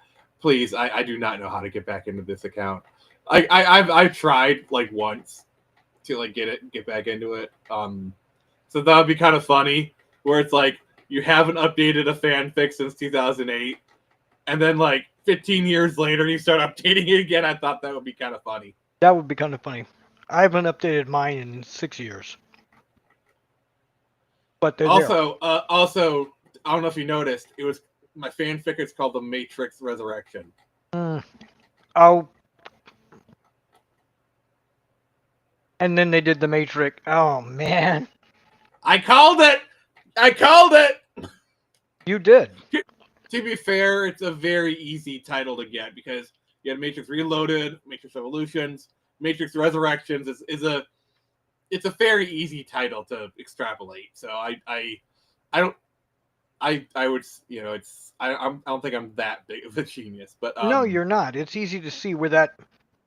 Please, I do not know how to get back into this account. I've tried like once to like get back into it. So that would be kind of funny, where it's like you haven't updated a fanfic since 2008, and then like 15 years later you start updating it again. I thought that would be kind of funny. That would be kind of funny. I haven't updated mine in 6 years. But they're also, I don't know if you noticed, it was my fanfic is called The Matrix Resurrection. Oh. And then they did The Matrix. Oh, man. I called it! You did. To be fair, it's a very easy title to get because you had Matrix Reloaded, Matrix Revolutions, Matrix Resurrections is a very easy title to extrapolate. So I don't think I'm that big of a genius, but no, you're not. It's easy to see where that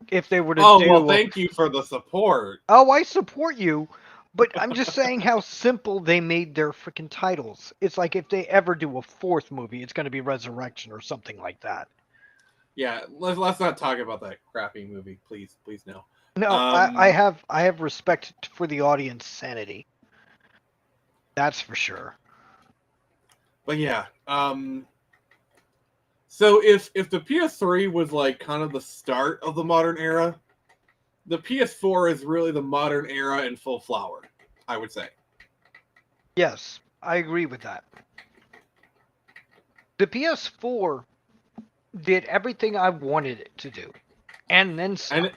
if they were to Oh, do well, thank you for the support. Oh, I support you, but I'm just saying how simple they made their freaking titles. It's like if they ever do a 4th movie, it's going to be Resurrection or something like that. Yeah, let's not talk about that crappy movie, please no. No, I have respect for the audience sanity. That's for sure. But yeah, so if the PS3 was like kind of the start of the modern era, the PS4 is really the modern era in full flower, I would say. Yes, I agree with that. The PS4 did everything I wanted it to do, and then some.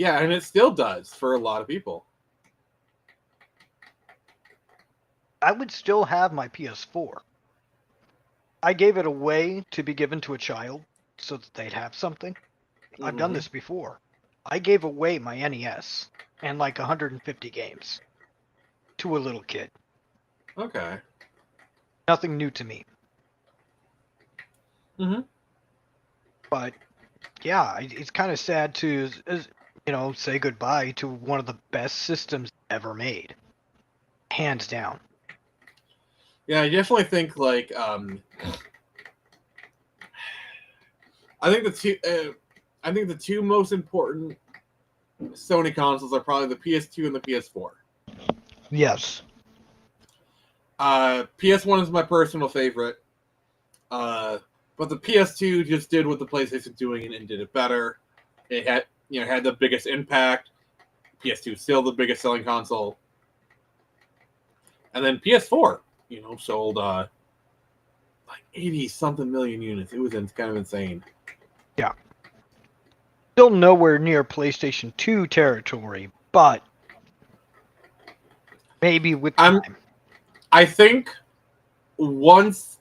And it still does for a lot of people. I would still have my PS4. I gave it away to be given to a child so that they'd have something. Mm-hmm. I've done this before. I gave away my NES and like 150 games to a little kid. Okay. Nothing new to me. Mm-hmm. But yeah, it's kind of sad to, say goodbye to one of the best systems ever made. Hands down. Yeah, I definitely think like I think I think the two most important Sony consoles are probably the PS2 and the PS4. Yes. PS1 is my personal favorite. But the PS2 just did what the PlayStation doing and did it better. It had the biggest impact. PS2 is still the biggest selling console. And then PS4, sold like 80-something million units. It was kind of insane. Yeah. Still nowhere near PlayStation 2 territory, but maybe with time. I think once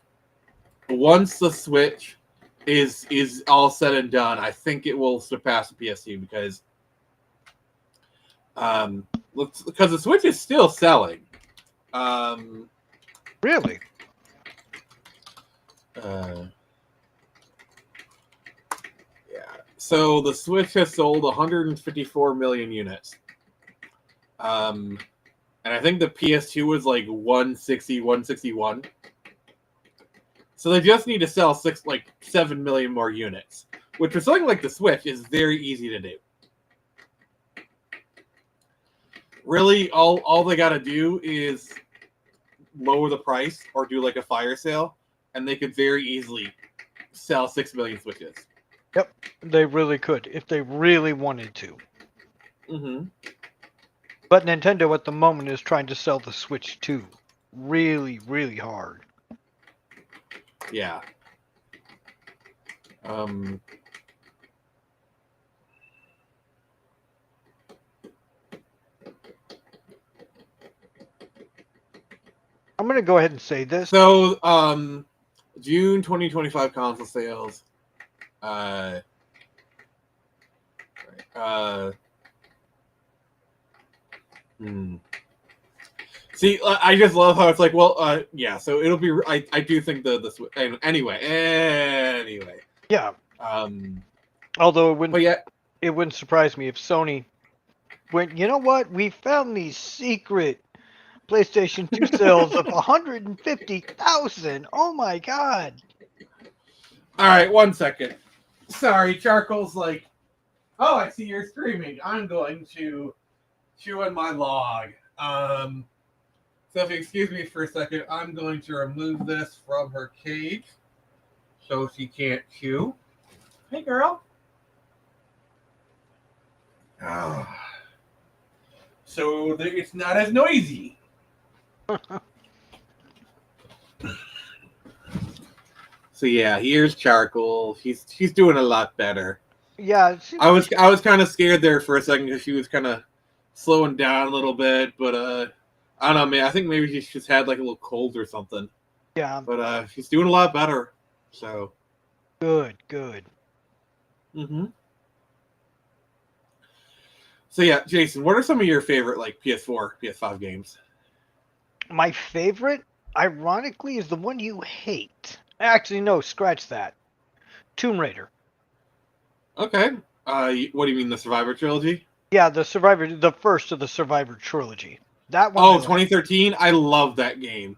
the Switch is all said and done, I think it will surpass the PS2 because the Switch is still selling. Really? Yeah. So the Switch has sold 154 million units. And I think the PS2 was like 160, 161. So they just need to sell 7 million more units, which for something like the Switch is very easy to do. Really, all they got to do is lower the price or do like a fire sale, and they could very easily sell 6 million Switches. Yep, they really could if they really wanted to. Mm-hmm. But Nintendo at the moment is trying to sell the Switch 2 really, really hard. Yeah. I'm going to go ahead and say this. So, June 2025 console sales. See, I just love how it's like, well, yeah. So it'll be. I do think the anyway. Yeah. Although it wouldn't surprise me if Sony went, you know what? We found these secret PlayStation 2 sales of 150,000. Oh my god. All right, 1 second. Sorry, Charcoal's like, oh, I see you're streaming. I'm going to chew in my log. So if you excuse me for a second, I'm going to remove this from her cage so she can't chew. Hey, girl. Oh. So it's not as noisy. So yeah, here's Charcoal. She's doing a lot better. Yeah, I was kind of scared there for a second because she was kind of slowing down a little bit, but I don't know, man. I think maybe she's just had like a little cold or something. Yeah, but she's doing a lot better. So good. Mm-hmm. So yeah, Jason, what are some of your favorite like PS4, PS5 games? My favorite, ironically, is the one you hate. Actually, no, scratch that. Tomb Raider. Okay. What do you mean, the Survivor trilogy? Yeah, the first of the Survivor trilogy. That one. Oh, 2013. I love that game.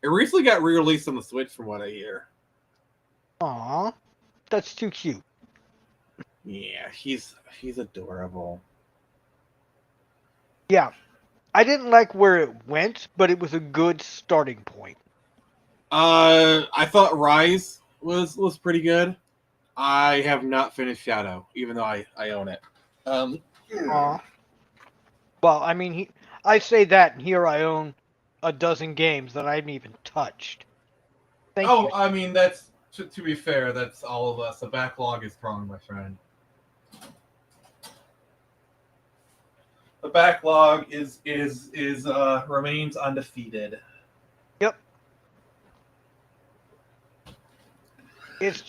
It recently got re-released on the Switch, from what I hear. Aw, that's too cute. Yeah, he's adorable. Yeah, I didn't like where it went, but it was a good starting point. I thought Rise was pretty good. I have not finished Shadow, even though I own it. Well, I mean, I say that, and here I own a dozen games that I haven't even touched. Thank you. I mean, that's to be fair, that's all of us. The backlog is strong, my friend. The backlog is remains undefeated. Yep. It's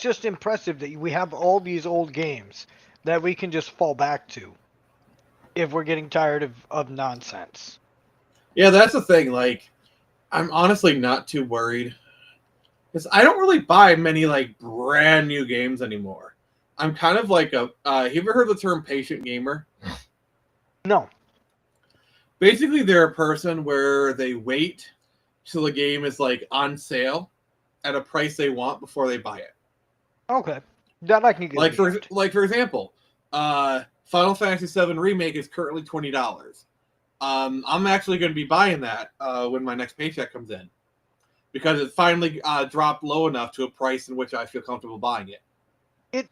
just impressive that we have all these old games that we can just fall back to if we're getting tired of nonsense. Yeah, that's the thing. Like, I'm honestly not too worried because I don't really buy many like brand new games anymore. I'm kind of like you ever heard the term patient gamer? No. Basically, they're a person where they wait till the game is like on sale at a price they want before they buy it. Okay, that I can get. Like for example, Final Fantasy VII Remake is currently $20. I'm actually going to be buying that when my next paycheck comes in, because it finally dropped low enough to a price in which I feel comfortable buying it.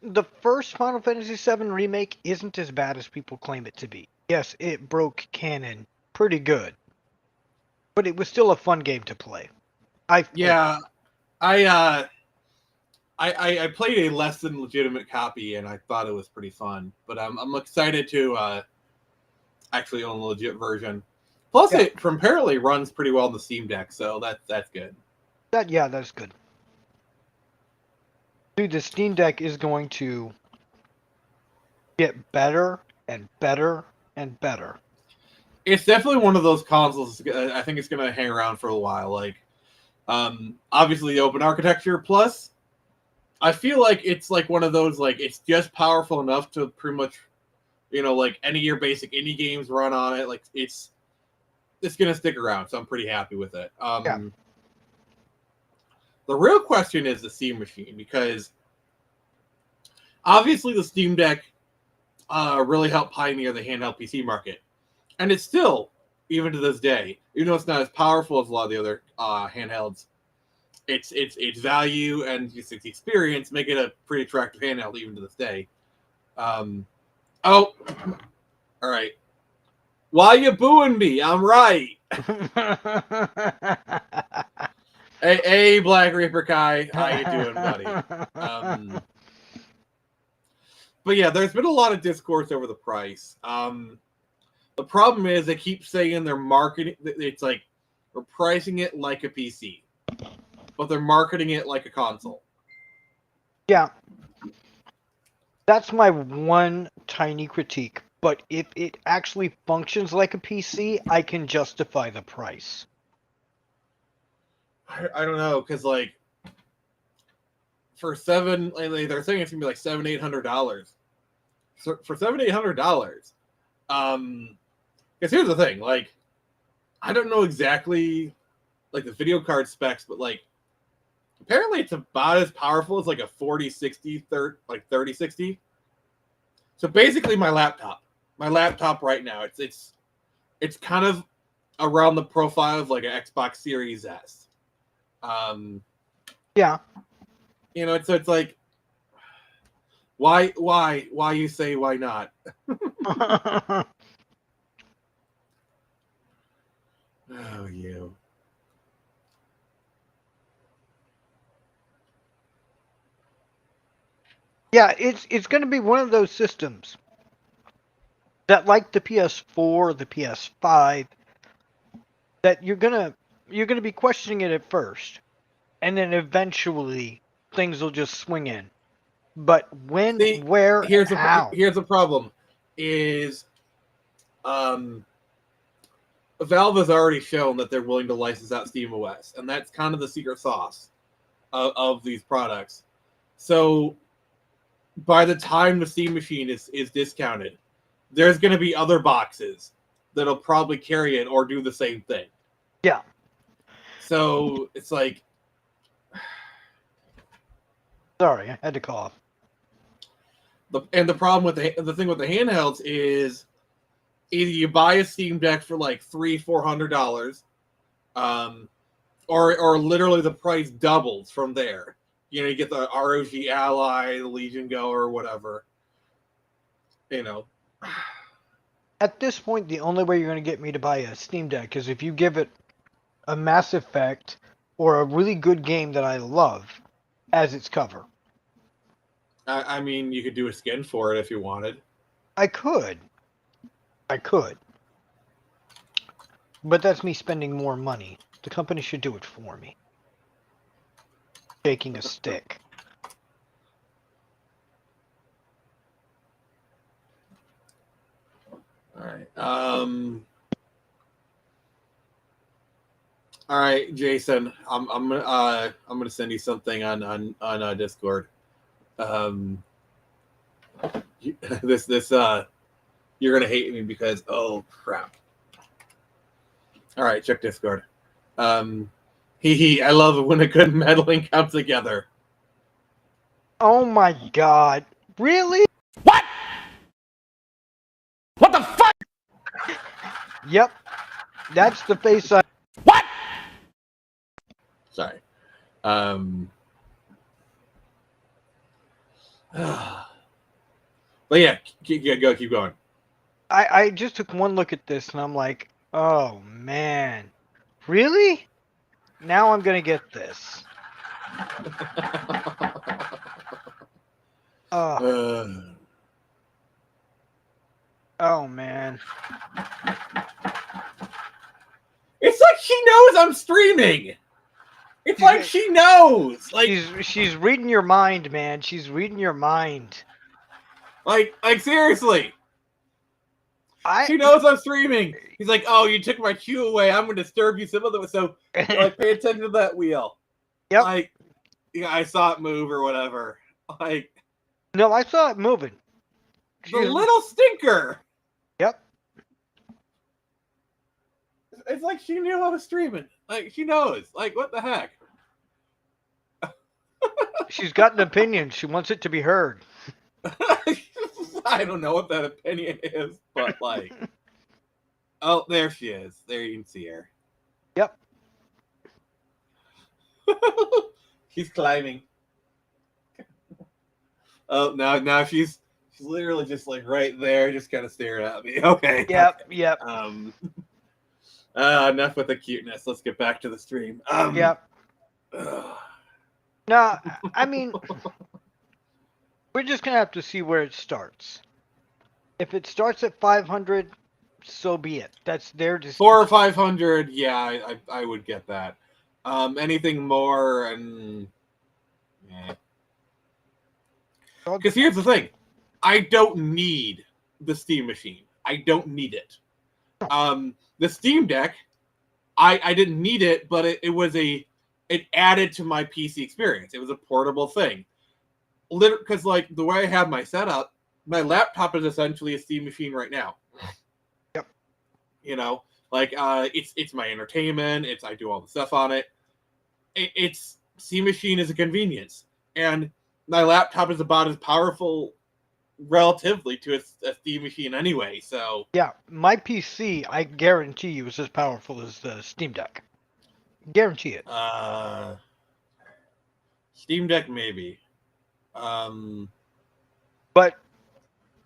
The first Final Fantasy VII Remake isn't as bad as people claim it to be. Yes, it broke canon pretty good, but it was still a fun game to play. I played a less than legitimate copy, and I thought it was pretty fun. But I'm excited to actually own a legit version. Plus, it apparently runs pretty well on the Steam Deck, so that's good. That's good. Dude, the Steam Deck is going to get better and better and better. It's definitely one of those consoles. I think it's going to hang around for a while. Like, obviously, the open architecture. Plus, I feel like it's like one of those, like, it's just powerful enough to pretty much, like any of your basic indie games run on it. Like, it's going to stick around, so I'm pretty happy with it. The real question is the Steam Machine, because obviously the Steam Deck really helped pioneer the handheld PC market. And it's still, even to this day, even though it's not as powerful as a lot of the other handhelds, its value and its experience make it a pretty attractive handheld even to this day. All right. Why you booing me? I'm right. Hey, Black Reaper Kai, how you doing, buddy? But yeah, there's been a lot of discourse over the price. The problem is they keep saying they're marketing. It's like we're pricing it like a PC, but they're marketing it like a console. Yeah, that's my one tiny critique. But if it actually functions like a PC, I can justify the price. I don't know, because like for $700, they're saying it's gonna be like $700-800. So for $700-800, because here's the thing, like I don't know exactly like the video card specs, but like apparently it's about as powerful as like a 4060, 3060. So basically, my laptop right now, it's kind of around the profile of like an Xbox Series S. Yeah. So it's like, why you say why not? Oh, you. Yeah, it's going to be one of those systems that, like the PS4, the PS5, that you're gonna be questioning it at first, and then eventually things will just swing in. But when, where, here's how? Here's the problem: is Valve has already shown that they're willing to license out SteamOS, and that's kind of the secret sauce of these products. So by the time the Steam Machine is discounted, there's going to be other boxes that'll probably carry it or do the same thing. Yeah. So it's like, sorry, I had to cough. The problem with the thing with the handhelds is either you buy a Steam Deck for like $300-400, or literally the price doubles from there. You get the ROG Ally, the Legion Go, or whatever. At this point, the only way you're going to get me to buy a Steam Deck is if you give it a Mass Effect or a really good game that I love as its cover. I mean, you could do a skin for it if you wanted. I could. But that's me spending more money. The company should do it for me. Shaking a stick. All right. All right, Jason. I'm gonna send you something on Discord. This you're gonna hate me because oh crap. All right, check Discord. I love it when a good meddling comes together. Oh my god. Really? What? What the fuck? Yep. That's the face I... What? Sorry. But yeah, keep going. I just took one look at this and I'm like, oh man. Really? Now I'm gonna get this. Oh man. It's like she knows I'm streaming. It's like she knows. Like she's reading your mind, man. She's reading your mind. Like seriously. She knows I'm streaming. He's like, oh, you took my cue away. I'm going to disturb you some other way. So, like, pay attention to that wheel. Yep. Like, yeah, I saw it move or whatever. Like, no, I saw it moving. The little stinker. Yep. It's like she knew I was streaming. Like, she knows. Like, what the heck? She's got an opinion. She wants it to be heard. I don't know what that opinion is, but like, oh, there she is. There you can see her. Yep. She's climbing. Oh, now she's literally just like right there, just kind of staring at me. Okay. Yep. Okay. Yep. Enough with the cuteness. Let's get back to the stream. Yep. No, I mean, we're just gonna have to see where it starts. If it starts at 500, so be it. That's their decision. 400 or 500, yeah, I would get that. Anything more, and because here's the thing, I don't need the Steam machine. I don't need it. The Steam Deck, I didn't need it, but it added to my PC experience. It was a portable thing. Because like the way I have my setup, my laptop is essentially a Steam machine right now. Yep. You know, like it's my entertainment. I do all the stuff on it. It's Steam machine is a convenience, and my laptop is about as powerful relatively to a Steam machine anyway. So yeah, my PC, I guarantee you, is as powerful as the Steam Deck. Guarantee it. Steam Deck maybe. But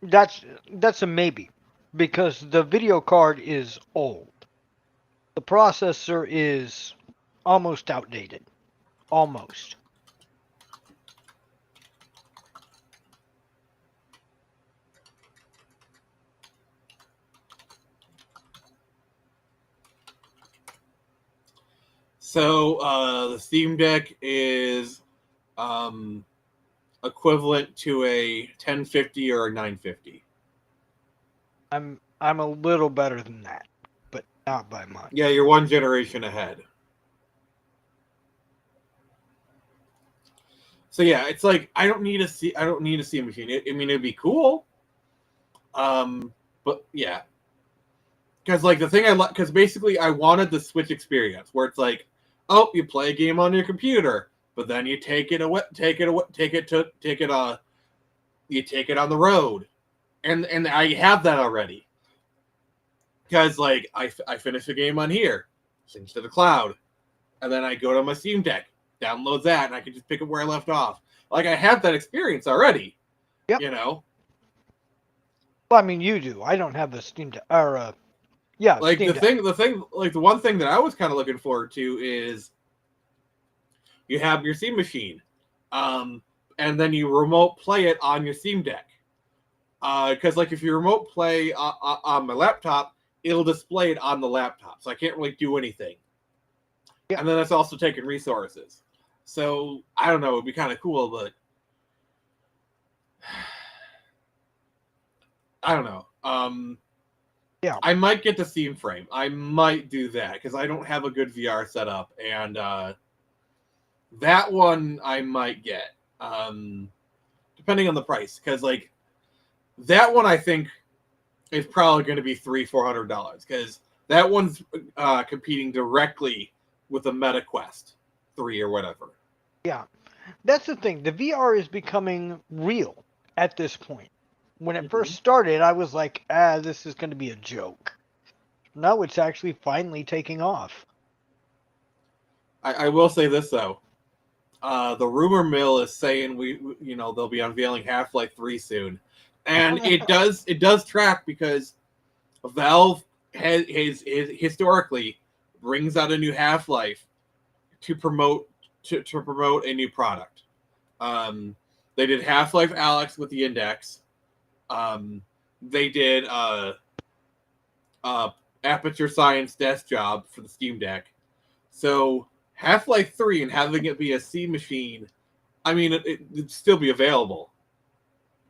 that's a maybe, because the video card is old. The processor is almost outdated. Almost. So the Steam Deck is equivalent to a 1050 or a 950. I'm a little better than that, but not by much. Yeah, you're one generation ahead. So yeah, it's like I don't need a Steam machine. I mean, it'd be cool. But yeah, because like the thing because basically I wanted the Switch experience where it's like, oh, you play a game on your computer, but then you take it on the road, and I have that already. Because like I finish a game on here, sync to the cloud, and then I go to my Steam Deck, download that, and I can just pick up where I left off. Like I have that experience already. Yep. You know. Well, I mean, you do. I don't have the Steam Deck, or yeah. Like Steam the Deck. thing, like the one thing that I was kind of looking forward to is you have your Steam machine, and then you remote play it on your Steam Deck. Because like if you remote play on my laptop, it'll display it on the laptop, so I can't really do anything. Yeah. And then it's also taking resources. So I don't know, it'd be kind of cool, but I don't know. Yeah, I might get the Steam Frame. I might do that because I don't have a good VR setup, and that one I might get, depending on the price. Because like that one, I think is probably going to be $300-400 because that one's competing directly with the Meta Quest 3 or whatever. Yeah, That's the thing. The VR is becoming real at this point. When it first started, I was like, this is going to be a joke. Now it's actually finally taking off. I will say this though, the rumor mill is saying they'll be unveiling Half-Life 3 soon, and it does track because Valve has historically brings out a new Half-Life to promote a new product. They did Half-Life Alyx with the Index. They did Aperture Science Desk Job for the Steam Deck. So Half-Life 3 and having it be a C machine, I mean, it'd still be available.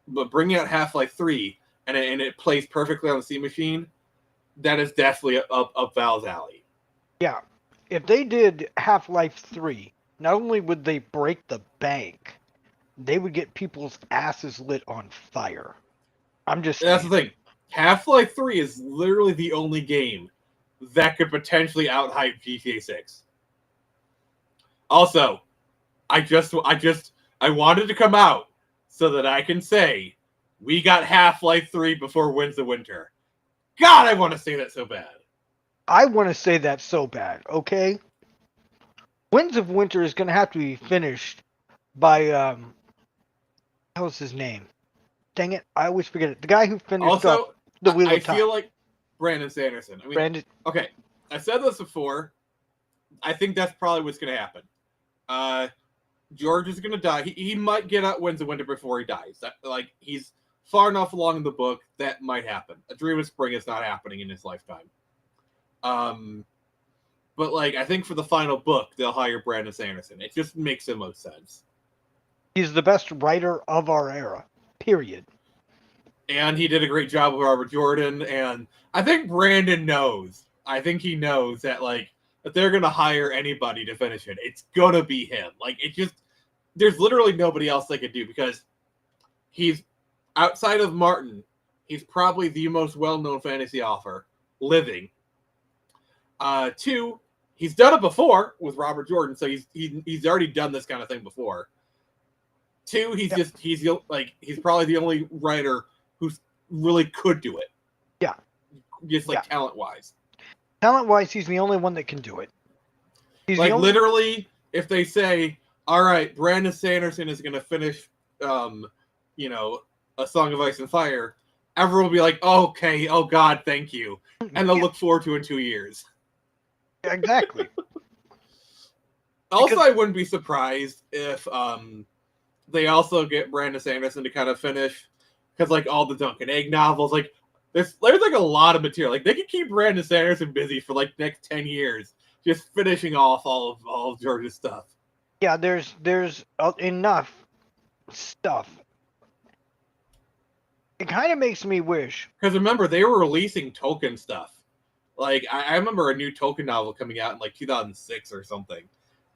But bringing out Half-Life 3 and it plays perfectly on the C machine, that is definitely up Valve's alley. Yeah. If they did Half-Life 3, not only would they break the bank, they would get people's asses lit on fire. That's the thing. Half-Life 3 is literally the only game that could potentially out-hype GTA 6. Also, I wanted to come out so that I can say we got Half-Life 3 before Winds of Winter. God, I want to say that so bad. I want to say that so bad, okay? Winds of Winter is going to have to be finished by, how's his name? Dang it, I always forget it. The guy who finished up the Wheel of Time. I feel like Brandon Sanderson. I mean, okay, I said this before. I think that's probably what's going to happen. George is going to die. He might get out Winds of Winter before he dies. He's far enough along in the book that might happen. A Dream of Spring is not happening in his lifetime. But I think for the final book, they'll hire Brandon Sanderson. It just makes the most sense. He's the best writer of our era. Period. And he did a great job with Robert Jordan. And I think Brandon knows. I think he knows that if they're gonna hire anybody to finish it, it's gonna be him. There's literally nobody else they could do because he's outside of Martin. He's probably the most well-known fantasy author living. 2, he's done it before with Robert Jordan, so he's already done this kind of thing before. 2, he's probably the only writer who really could do it. Yeah. Just talent-wise. Talent-wise, he's the only one that can do it. He's literally, if they say, all right, Brandon Sanderson is going to finish, A Song of Ice and Fire, everyone will be like, oh, okay, oh God, thank you. And they'll look forward to it in 2 years. Exactly. Also, I wouldn't be surprised if they also get Brandon Sanderson to kind of finish, because all the Dunk and Egg novels, there's a lot of material. They could keep Brandon Sanderson busy for the next 10 years, just finishing off all of George's stuff. Yeah, there's enough stuff. It kind of makes me wish. Because remember, they were releasing Tolkien stuff. I remember a new Tolkien novel coming out in 2006 or something.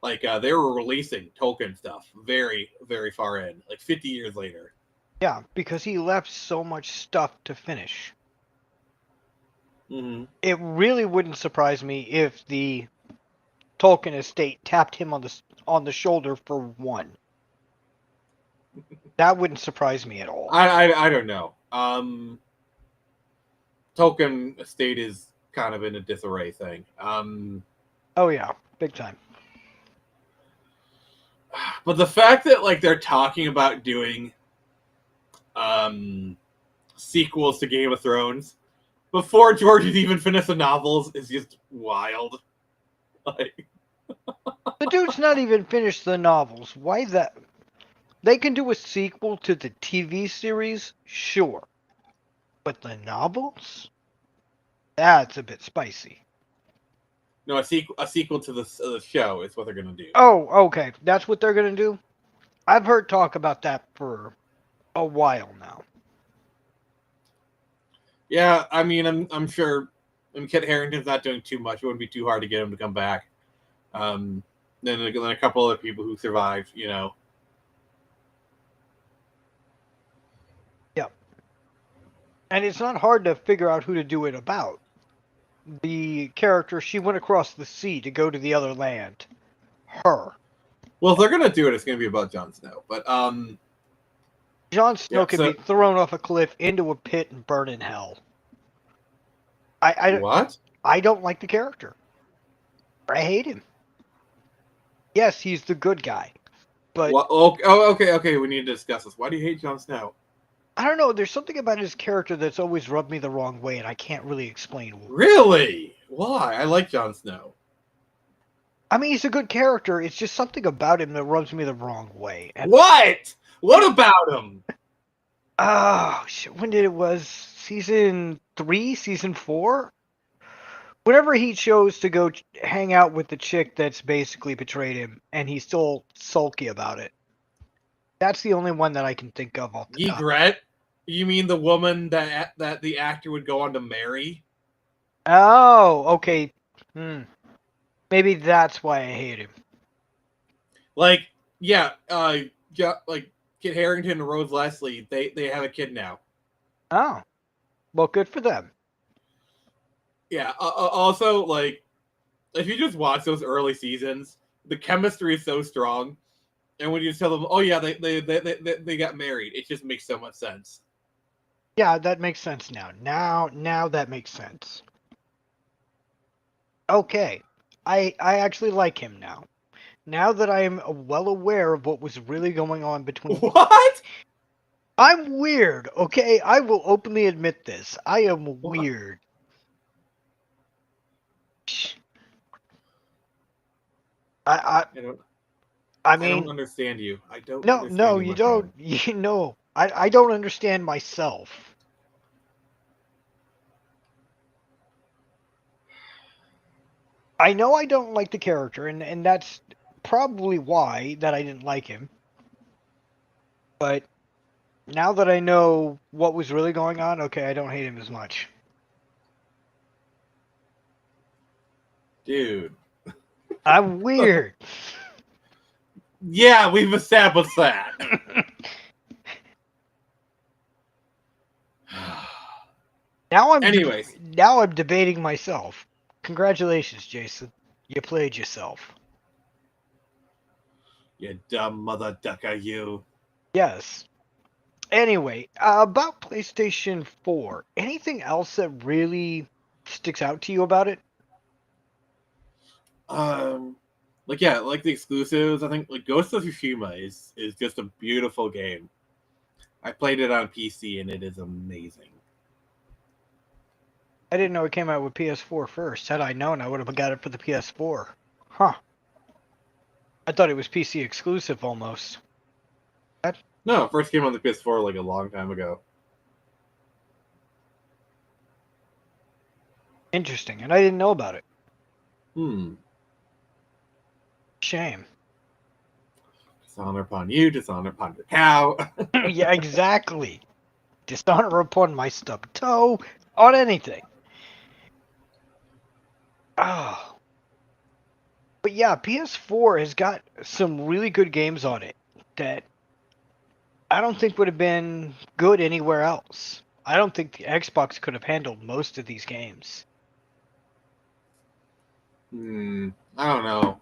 They were releasing Tolkien stuff very, very far in, 50 years later. Yeah, because he left so much stuff to finish. Mm-hmm. It really wouldn't surprise me if the Tolkien estate tapped him on the shoulder for one. That wouldn't surprise me at all. I don't know. Tolkien estate is kind of in a disarray thing. Oh yeah, big time. But the fact that they're talking about doing sequels to Game of Thrones before George has even finished the novels is just wild. The dude's not even finished the novels. Why that? They can do a sequel to the TV series, sure. But the novels? That's a bit spicy. No, a sequel to the show is what they're going to do. Oh, okay. That's what they're going to do? I've heard talk about that for a while now. Yeah, I mean, I'm sure Kit Harington's not doing too much. It wouldn't be too hard to get him to come back. Then a couple other people who survived, Yep. And it's not hard to figure out who to do it about. The character, she went across the sea to go to the other land. Her. Well, if they're gonna do it, it's gonna be about Jon Snow. But Jon Snow Yeah, can so- be thrown off a cliff into a pit and burn in hell. what? I don't like the character. I hate him. Yes, he's the good guy, but What? Oh, okay. We need to discuss this. Why do you hate Jon Snow? I don't know. There's something about his character that's always rubbed me the wrong way, and I can't really explain. Really? Why? I like Jon Snow. I mean, he's a good character. It's just something about him that rubs me the wrong way. And, What? What about him? oh, shit, when did it was? Season 3? Season 4? Whenever he chose to go hang out with the chick that's basically betrayed him, and he's still sulky about it. That's the only one that I can think of off the top. Egret? You mean the woman that the actor would go on to marry? Oh, okay. Maybe that's why I hate him. Like, yeah, like Kit Harington and Rose Leslie, they have a kid now. Oh, well, good for them. Yeah. Also, like, if you just watch those early seasons, the chemistry is so strong, and when you tell them, "Oh yeah, they got married," it just makes so much sense. Yeah, that makes sense now. Now that makes sense. Okay, I actually like him now. Now that I am well aware of what was really going on between. What? I'm weird, okay? I will openly admit this. I am weird. I mean, don't understand you. I don't. No, understand no, you, you my don't. friend. You know, I don't understand myself. I know I don't like the character, and that's probably why that I didn't like him. But now that I know what was really going on, okay, I don't hate him as much. Dude. I'm weird. Yeah, we've established that. Now I'm Anyways. now I'm debating myself. Congratulations, Jason. You played yourself. You dumb mother ducker, you. Yes. Anyway, about PlayStation 4, anything else that really sticks out to you about it? Like the exclusives. I think like Ghost of Tsushima is just a beautiful game. I played it on PC and it is amazing. I didn't know it came out with PS4 first. Had I known, I would have got it for the PS4. Huh. I thought it was PC exclusive almost. No, it first came on the PS4 like a long time ago. Interesting, and I didn't know about it. Shame. Dishonor upon you, dishonor upon your cow. Yeah, exactly. Dishonor upon my stubbed toe, on anything. Oh. But yeah, PS4 has got some really good games on it that I don't think would have been good anywhere else. I don't think the Xbox could have handled most of these games. I don't know.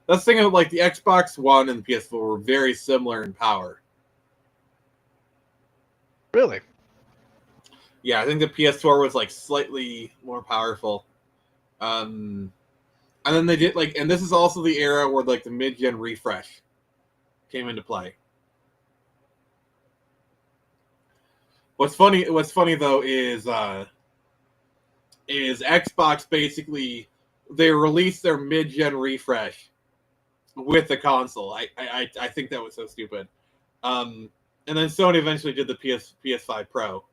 That's the thing of like the Xbox One and the PS4 were very similar in power. Really? Yeah, I think the PS4 was like slightly more powerful. And then they did like, and this is also the era where like the mid-gen refresh came into play. What's funny though is Xbox basically they released their mid-gen refresh with the console. I think that was so stupid. And then Sony eventually did the PS5 Pro.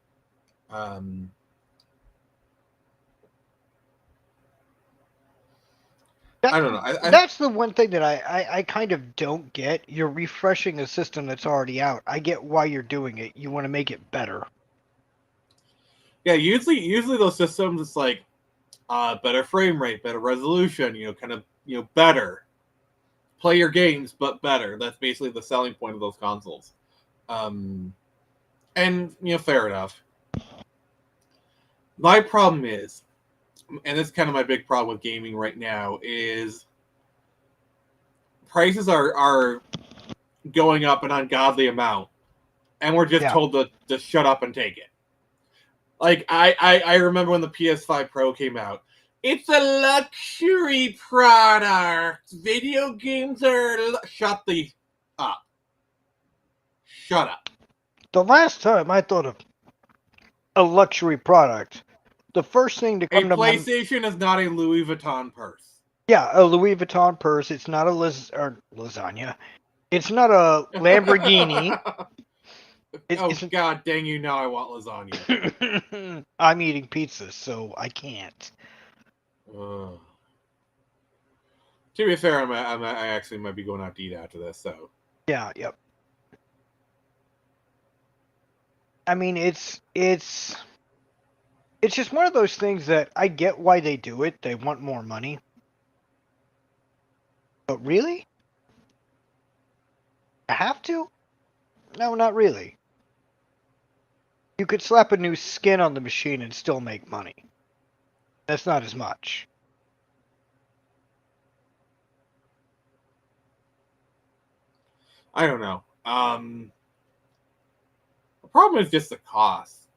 I don't know. That's the one thing that I kind of don't get. You're refreshing a system that's already out. I get why you're doing it. You want to make it better. Yeah, usually those systems it's like better frame rate, better resolution, better. Play your games, but better. That's basically the selling point of those consoles. And fair enough. My problem is, and this is kind of my big problem with gaming right now, is prices are going up an ungodly amount, and we're just told to shut up and take it. Like, I remember when the PS5 Pro came out. It's a luxury product. Video games are... Shut the up. Shut up. The last time I thought of a luxury product, the first thing to come to mind... A PlayStation is not a Louis Vuitton purse. Yeah, a Louis Vuitton purse. It's not a lasagna. It's not a Lamborghini. God dang you, now I want lasagna. I'm eating pizza, so I can't. To be fair, I actually might be going out to eat after this, so. Yeah, yep. I mean, it's just one of those things that I get why they do it. They want more money. But really? I have to? No, not really. You could slap a new skin on the machine and still make money. That's not as much. I don't know. The problem is just the cost.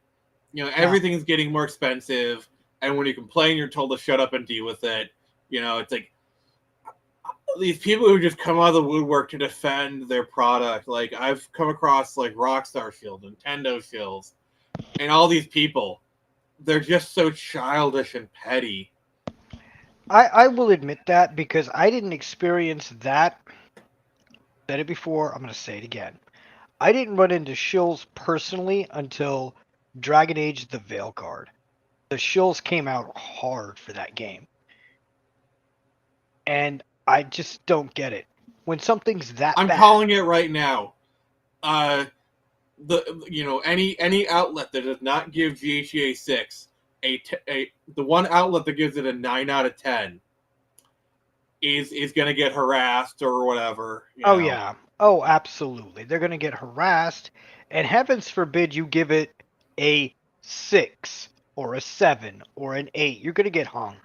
You know, everything's getting more expensive, and when you complain, you're told to shut up and deal with it. You know, it's like these people who just come out of the woodwork to defend their product. Like, I've come across like Rockstar Shield, Nintendo Shields, and all these people. They're just so childish and petty. I will admit that because I didn't experience that. Said it before, I'm going to say it again. I didn't run into shills personally until Dragon Age the Veil card. The shills came out hard for that game. And I just don't get it. When something's that I'm bad, calling it right now. Any outlet that does not give GHA 6 the one outlet that gives it a 9 out of 10 is going to get harassed or whatever. Oh, yeah. Oh, absolutely. They're going to get harassed, and heavens forbid you give it a 6 or a 7 or an 8. You're going to get hung.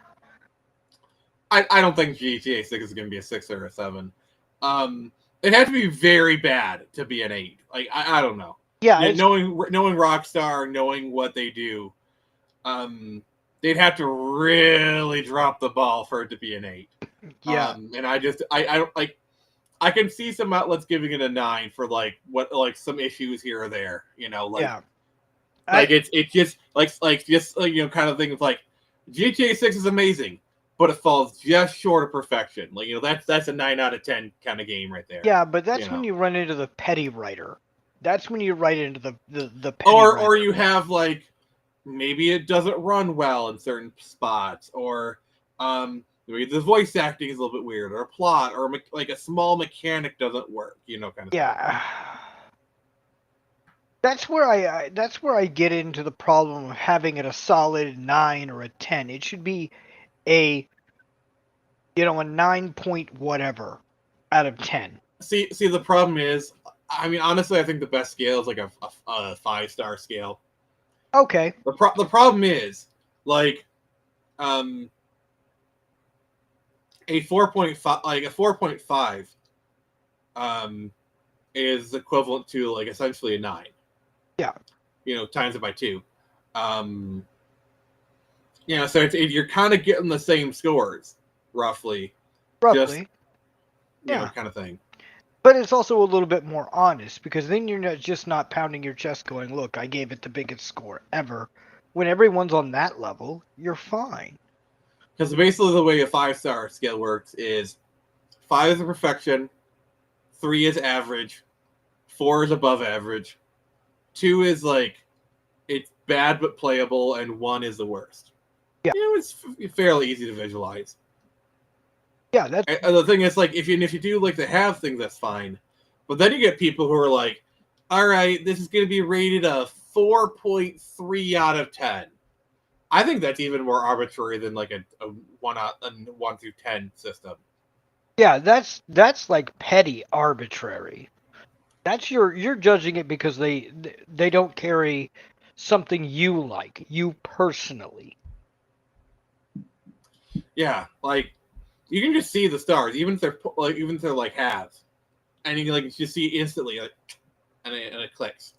I don't think GTA 6 is going to be a 6 or a 7. It had to be very bad to be an 8. Like, I don't know. Yeah, knowing Rockstar, knowing what they do, they'd have to really drop the ball for it to be an 8. Yeah. And I don't like. I can see some outlets giving it a 9 for like some issues here or there. You know, like it's just kind of thing. It's like GTA 6 is amazing, but it falls just short of perfection. Like, you know, that's a 9 out of 10 kind of game right there. Yeah, but that's when you run into the petty writer. That's when you write into the petty or you have like maybe it doesn't run well in certain spots, or maybe the voice acting is a little bit weird, or a plot, or like a small mechanic doesn't work. You know, kind of. Yeah. Thing. That's where I get into the problem of having it a solid 9 or a 10. It should be a 9 point whatever out of 10. See, the problem is, I mean, honestly, I think the best scale is like a 5-star scale. Okay. The problem is, like, a 4.5, like a 4.5, is equivalent to like essentially a 9. Yeah. You know, times it by 2. So you're kind of getting the same scores, roughly. Just, kind of thing. But it's also a little bit more honest, because then you're not pounding your chest going, look, I gave it the biggest score ever. When everyone's on that level, you're fine. Because basically the way a 5-star scale works is 5 is perfection, 3 is average, 4 is above average, 2 is like, it's bad but playable, and 1 is the worst. Yeah. It's fairly easy to visualize. Yeah, that's... And the thing is, like, if you do like to have things, that's fine. But then you get people who are like, all right, this is going to be rated a 4.3 out of 10. I think that's even more arbitrary than like a 1 through 10 system. Yeah, that's like petty arbitrary. That's you're judging it because they don't carry something you like, you personally. Yeah, like You can just see the stars, even if they're like halves, and you can like just see instantly, like, and it clicks.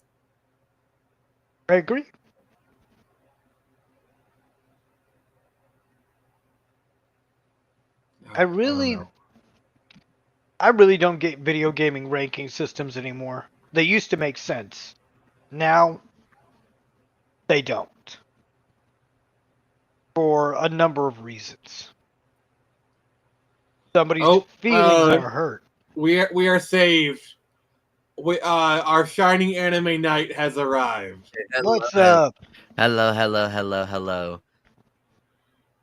I agree. I really don't get video gaming ranking systems anymore. They used to make sense. Now, they don't. For a number of reasons. Somebody's feelings are hurt. We are saved. Our shining anime night has arrived. What's up? Hello.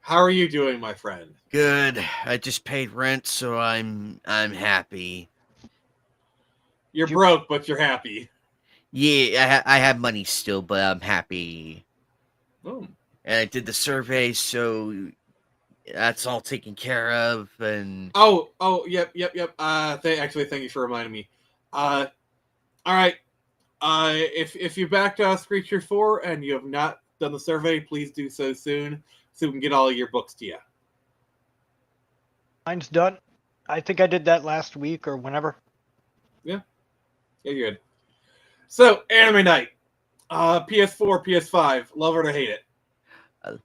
How are you doing, my friend? Good. I just paid rent, so I'm happy. You're broke, but you're happy. Yeah, I have money still, but I'm happy. Oh. And I did the survey, so that's all taken care of. And yep. Thank you for reminding me. All right. If you backed Creature 4 and you have not done the survey, please do so soon, so we can get all your books to you. Mine's done. I think I did that last week or whenever. Yeah, you're good. So, anime night. PS4, PS5, love it or hate it.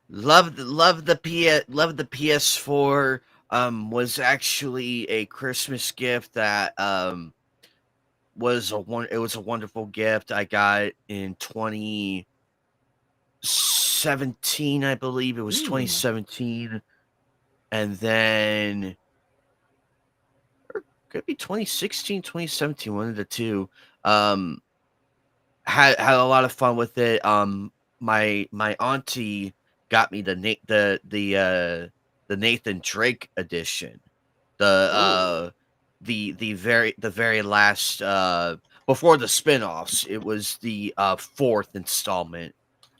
Love the PS4. Was actually a Christmas gift that was a wonderful gift. I got it in 2017, I believe. It was 2017, and then could be 2016, 2017, one of the two. Had a lot of fun with it. My auntie got me the Nathan Drake edition. The very last before the spin-offs. It was the fourth installment,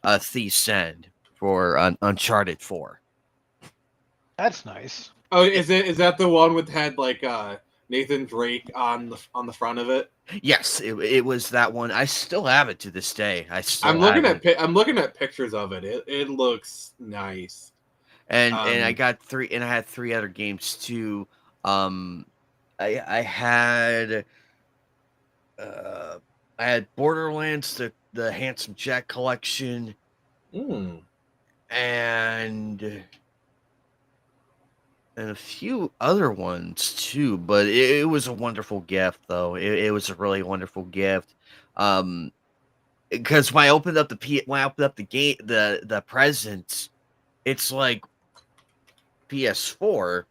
Thief's End for Uncharted 4. That's nice. Oh, is that the one with had like Nathan Drake on the front of it? Yes, it was that one. I still have it to this day. I'm looking at pictures of it. It looks nice. And I got three, and I had 3 other games too. I had Borderlands, the Handsome Jack collection, and a few other ones too. But it was a wonderful gift, though. It was a really wonderful gift. Because when I opened up the presents, it's like PS4.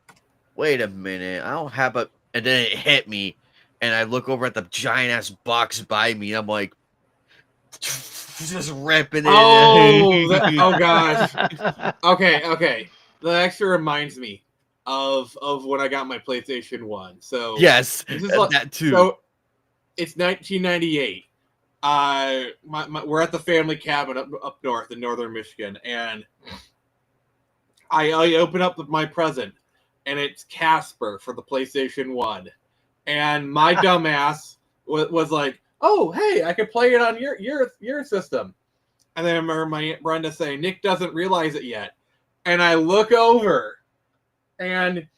Wait a minute, I don't have a. And then it hit me, and I look over at the giant ass box by me, and I'm like, just ripping it. Oh gosh. Okay. That actually reminds me of when I got my PlayStation 1. So yes, that too. So it's 1998. We're at the family cabin up north in northern Michigan, and I open up my present, and it's Casper for the PlayStation 1. And my dumbass was like, "Oh, hey, I could play it on your system." And then I remember my Aunt Brenda saying, "Nick doesn't realize it yet." And I look over, and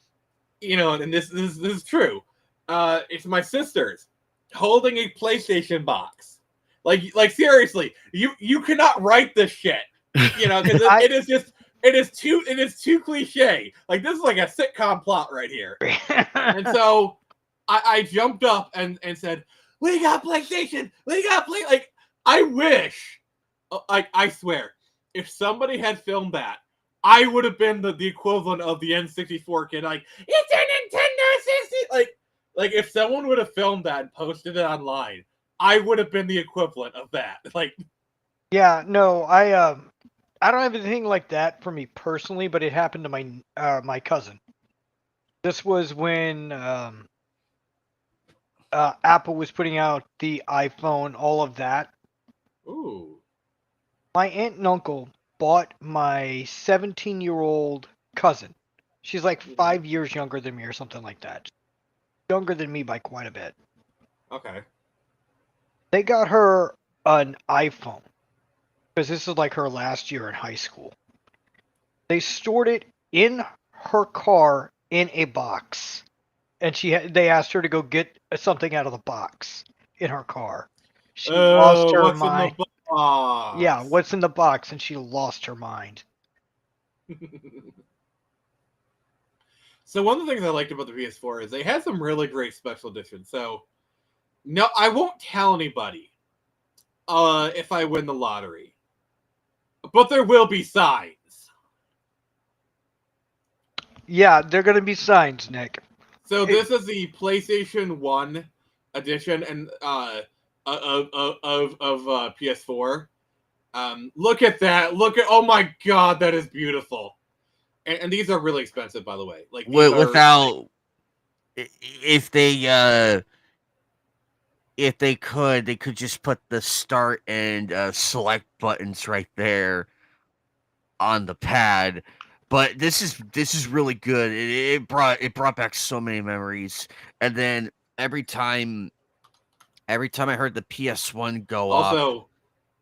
and this is true. It's my sisters holding a PlayStation box. Like seriously, you cannot write this shit. Because it is too cliche. Like, this is like a sitcom plot right here. And so I jumped up and said, "We got PlayStation. We got Play." Like, I wish, I swear, if somebody had filmed that, I would have been the equivalent of the N64 kid. Like, it's a Nintendo 60. Like if someone would have filmed that and posted it online, I would have been the equivalent of that. Like, yeah, no, I don't have anything like that for me personally, but it happened to my cousin. This was when Apple was putting out the iPhone, all of that. Ooh. My aunt and uncle bought my 17-year-old cousin. She's like 5 years younger than me or something like that. Younger than me by quite a bit. Okay. They got her an iPhone because this is like her last year in high school. They stored it in her car in a box, and they asked her to go get something out of the box in her car. She lost her What's mind. in the box? Yeah, what's in the box? And she lost her mind. So one of the things I liked about the PS4 is they had some really great special editions. So no, I won't tell anybody if I win the lottery, but there will be signs. Yeah, they're gonna be signs, Nick. So this is the PlayStation 1 edition and of PS4. Look at that! Oh my god, that is beautiful. And these are really expensive, by the way. Like without, if they could, they could just put the start and select buttons right there on the pad. But this is really good. It brought back so many memories. And then every time I heard the PS1 go also, up,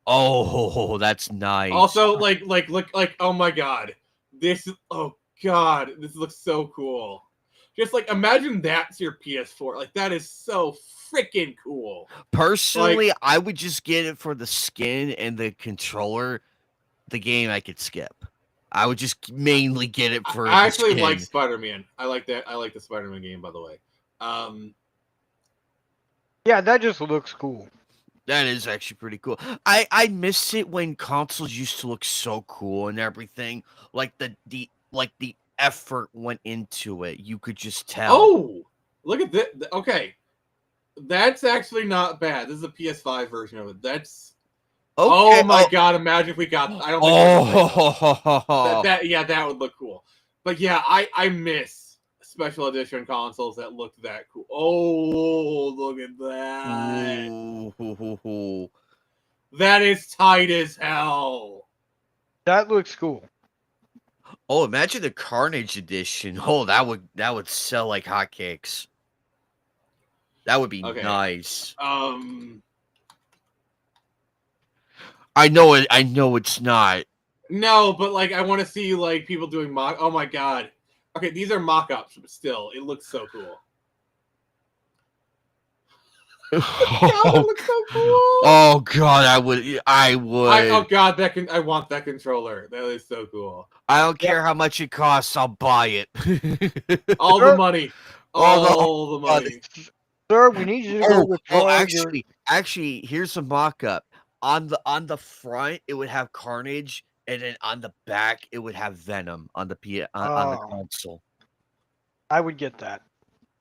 oh, that's nice. Also, look, oh my god, this looks so cool. Just like imagine that's your PS4. Like that is so freaking cool. Personally, I would just get it for the skin and the controller. The game I could skip. I would just mainly get it for. I actually like Spider-Man. I like that. I like the Spider-Man game, by the way. Yeah, that just looks cool. That is actually pretty cool. I miss it when consoles used to look so cool and everything. Like the effort went into it. You could just tell. Oh, look at this. Okay, that's actually not bad. This is a PS5 version of it. That's. Okay. Oh my god! Imagine if we got. I don't think. That would look cool. But yeah, I miss special edition consoles that looked that cool. Oh, look at that! Ooh. That is tight as hell. That looks cool. Oh, imagine the Carnage edition. Oh, that would sell like hotcakes. That would be nice. I know it. I know it's not. No, but like I want to see like people doing mock. Oh my god. Okay, these are mock-ups, but still, it looks so cool. Oh, it looks so cool. Oh god, I would. Oh god, I want that controller. That is so cool. I don't care how much it costs. I'll buy it. All the money. All the money. Sir, we need you to go withdraw actually, here's a mock-up. On the front, it would have Carnage, and then on the back, it would have Venom on the console. I would get that.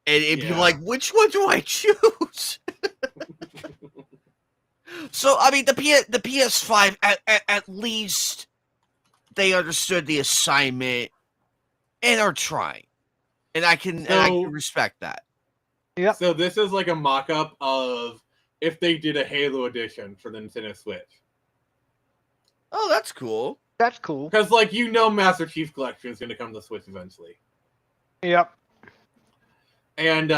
And it'd be like, which one do I choose? So I mean, the PS5 at least they understood the assignment and are trying, and I can respect that. Yeah. So this is like a mock-up of if they did a Halo edition for the Nintendo Switch. Oh, that's cool. That's cool. Because, Master Chief Collection is going to come to the Switch eventually. Yep. And,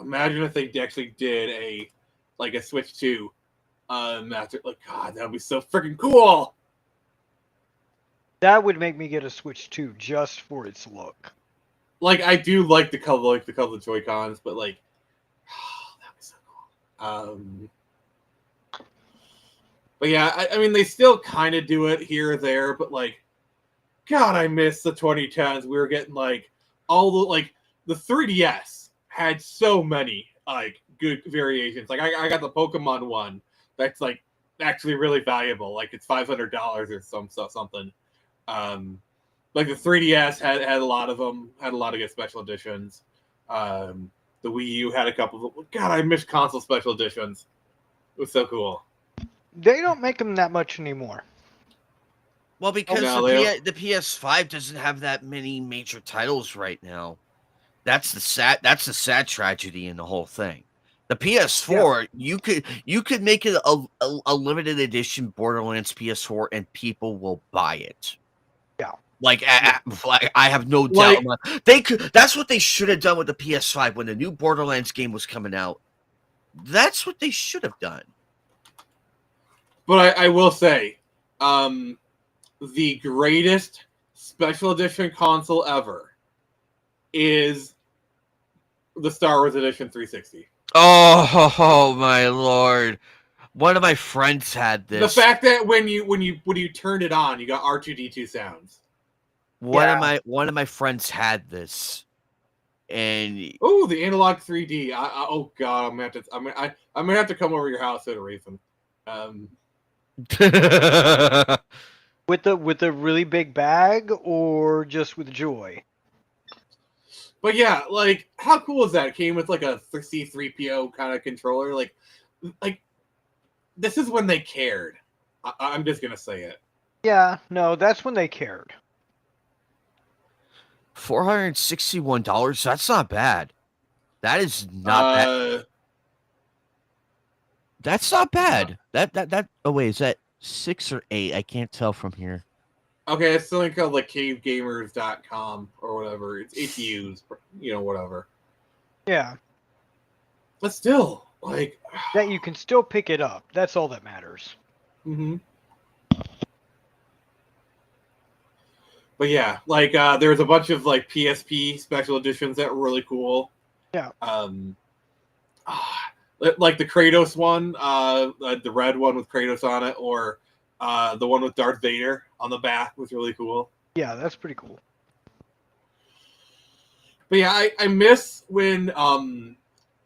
imagine if they actually did a Switch 2 Master. God, that would be so freaking cool! That would make me get a Switch 2 just for its look. I do like the color, of the Joy-Cons, but, that would be so cool. But yeah, I mean, they still kind of do it here or there, but God, I miss the 2010s. We were getting all the 3DS had so many good variations. I got the Pokemon one that's actually really valuable. It's $500 or something. The 3DS had a lot of them, had a lot of good special editions. The Wii U had a couple of them. God, I miss console special editions. It was so cool. They don't make them that much anymore. Well, because the PS5 doesn't have that many major titles right now. That's the sad tragedy in the whole thing. The PS4, you could make it a limited edition Borderlands PS4, and people will buy it. Yeah. I have no doubt. They could. That's what they should have done with the PS5 when the new Borderlands game was coming out. That's what they should have done. But I will say, the greatest special edition console ever is the Star Wars Edition 360. Oh my lord! One of my friends had this. The fact that when you turned it on, you got R2D2 sounds. One of my friends had this, and the analog 3D. Oh god, I'm gonna have to come over to your house at a reason. With the really big bag, or just with Joy? But yeah, like how cool is that? It came with like a C3PO kind of controller. Like this is when they cared. I'm just gonna say it. Yeah, no, that's when they cared. $461. That's not bad. That is not bad. That's not bad. That. Oh wait, is that 6 or 8? I can't tell from here. Okay, it's something called like cavegamers.com or whatever. It's used, whatever. Yeah. But still, like that you can still pick it up. That's all that matters. Mm-hmm. But yeah, like there's a bunch of like PSP special editions that were really cool. Yeah. Like the Kratos one, the red one with Kratos on it, or the one with Darth Vader on the back was really cool. Yeah, that's pretty cool. But yeah, I miss when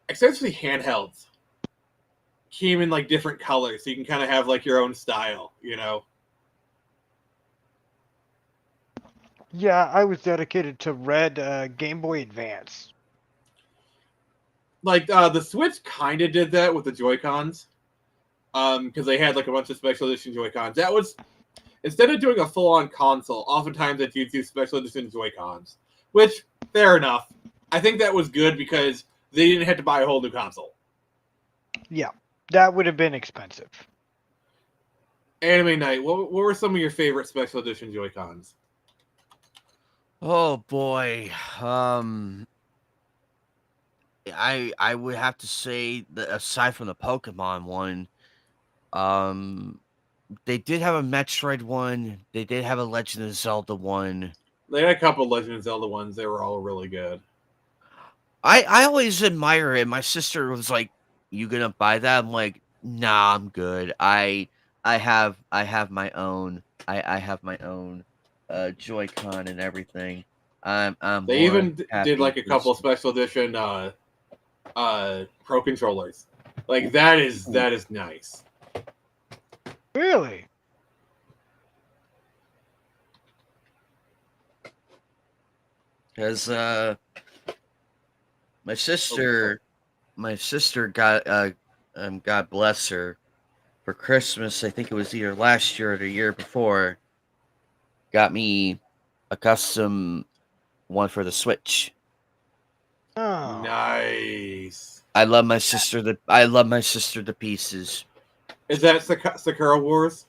essentially handhelds came in like different colors, so you can kind of have like your own style, Yeah, I was dedicated to red Game Boy Advance. Like the Switch kind of did that with the Joy-Cons, because they had like a bunch of special edition Joy-Cons. That was, instead of doing a full-on console, oftentimes that you'd do special edition Joy-Cons, which fair enough. I think that was good because they didn't have to buy a whole new console. Yeah, that would have been expensive. Anime Night, what were some of your favorite special edition Joy-Cons? Oh boy, I would have to say that aside from the Pokemon one, they did have a Metroid one. They did have a Legend of Zelda one. They had a couple Legend of Zelda ones. They were all really good. I always admire it. My sister was like, "You gonna buy that?" I'm like, "Nah, I'm good. I have my own. I have my own Joy-Con and everything. They even did like a couple special edition Pro controllers. Like that is nice. Really? Because my sister got God bless her, for Christmas, I think it was either last year or the year before, got me a custom one for the Switch. Oh, nice. I love my sister to pieces. Is that Sakura Wars?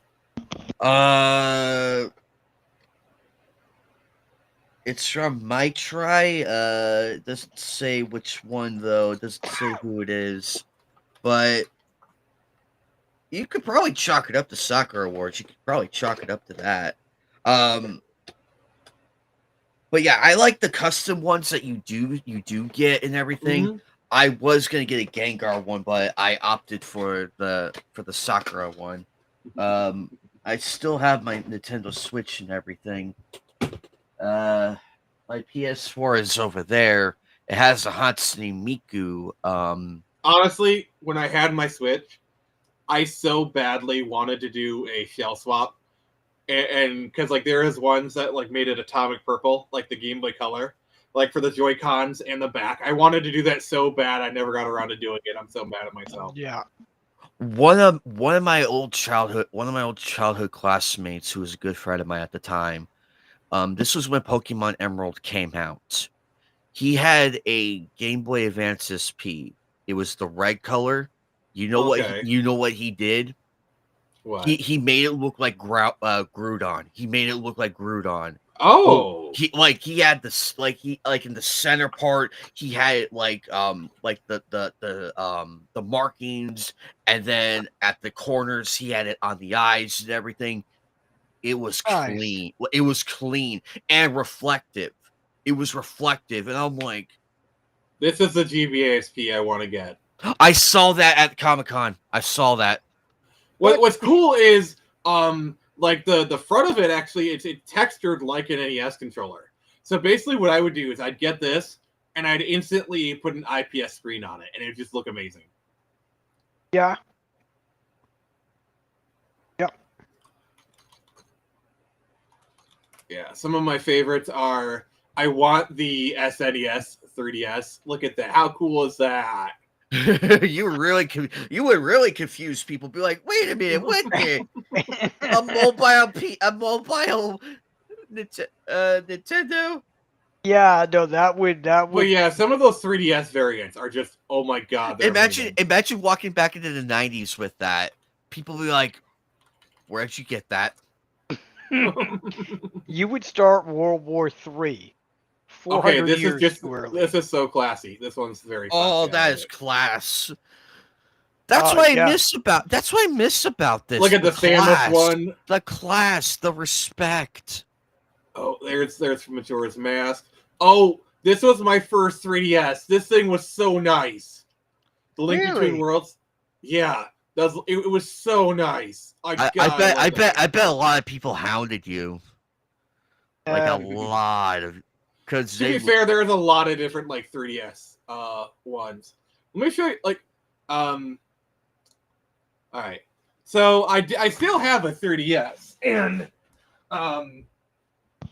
It's from My Try. It doesn't say which one though. It doesn't say who it is. But you could probably chalk it up to Sakura Wars. You could probably chalk it up to that. But yeah, I like the custom ones that you do get and everything. Mm-hmm. I was gonna get a Gengar one, but I opted for the Sakura one. I still have my Nintendo Switch and everything. My PS4 is over there. It has a Hatsune Miku. Honestly, when I had my Switch, I so badly wanted to do a shell swap. And because like there is ones that like made it atomic purple, like the Game Boy Color, like for the Joy-Cons and the back. I wanted to do that so bad, I never got around to doing it. I'm so mad at myself. Yeah. One of my old childhood classmates, who was a good friend of mine at the time. This was when Pokemon Emerald came out. He had a Game Boy Advance SP. It was the red color. You know what he did? What? He made it look like Groudon. He made it look like Groudon. Oh, he had this in the center part. He had it like the markings, and then at the corners he had it on the eyes and everything. It was Nice. clean. It was clean and reflective. It was reflective, and I'm like, this is the GBASP I want to get. I saw that at Comic-Con. I saw that. What's cool is like the front of it actually it's textured like an NES controller. So basically what I would do is I'd get this and I'd instantly put an IPS screen on it and it would just look amazing. Yeah. Yeah, some of my favorites are I want the SNES 3DS. Look at that. How cool is that? you would really confuse people. Be like, wait a minute, what the a mobile Nintendo? Yeah, no, that would. But yeah, some of those 3DS variants are just oh my god. Imagine walking back into the 90s with that. People be like, where'd you get that? You would start World War III. Okay, this is so classy. This one's very classy. Oh, that is class. That's what I miss about. That's what I miss about this. Look at the Samus one. The class, the respect. Oh, there's Majora's Mask. Oh, this was my first 3DS. This thing was so nice. The Link Between Worlds. Yeah, it was so nice. I bet a lot of people hounded you. Like a lot of. To be fair, there's a lot of different like 3DS ones. Let me show you all right. So I still have a 3DS and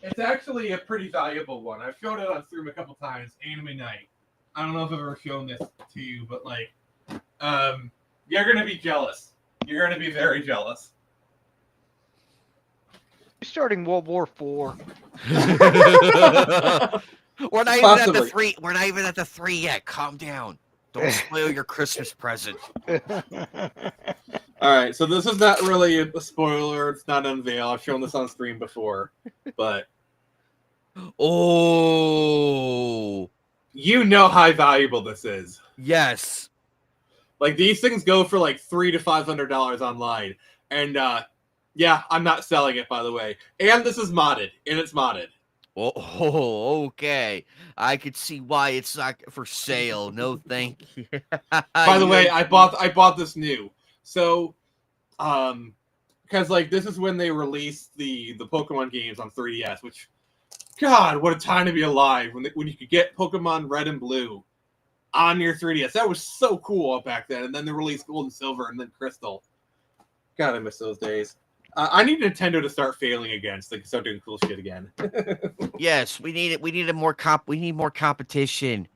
it's actually a pretty valuable one. I've shown it on stream a couple times. Anime Night. I don't know if I've ever shown this to you, but like you're gonna be jealous. You're gonna be very jealous. Starting World War IV. We're not even at the 3. We're not even at the 3 yet. Calm down. Don't spoil your Christmas present. All right, so this is not really a spoiler. It's not unveil. I've shown this on stream before, but you know how valuable this is. Yes, like these things go for like $300 to $500 online, and yeah, I'm not selling it, by the way. And this is modded, and it's modded. Oh, okay. I could see why it's not for sale. No, thank you. By the way, I bought this new. So, because like this is when they released the Pokemon games on 3DS, which, God, what a time to be alive when you could get Pokemon Red and Blue on your 3DS. That was so cool back then. And then they released Gold and Silver and then Crystal. God, I miss those days. I need Nintendo to start failing again, so they can start doing cool shit again. Yes, we need it. We need more competition.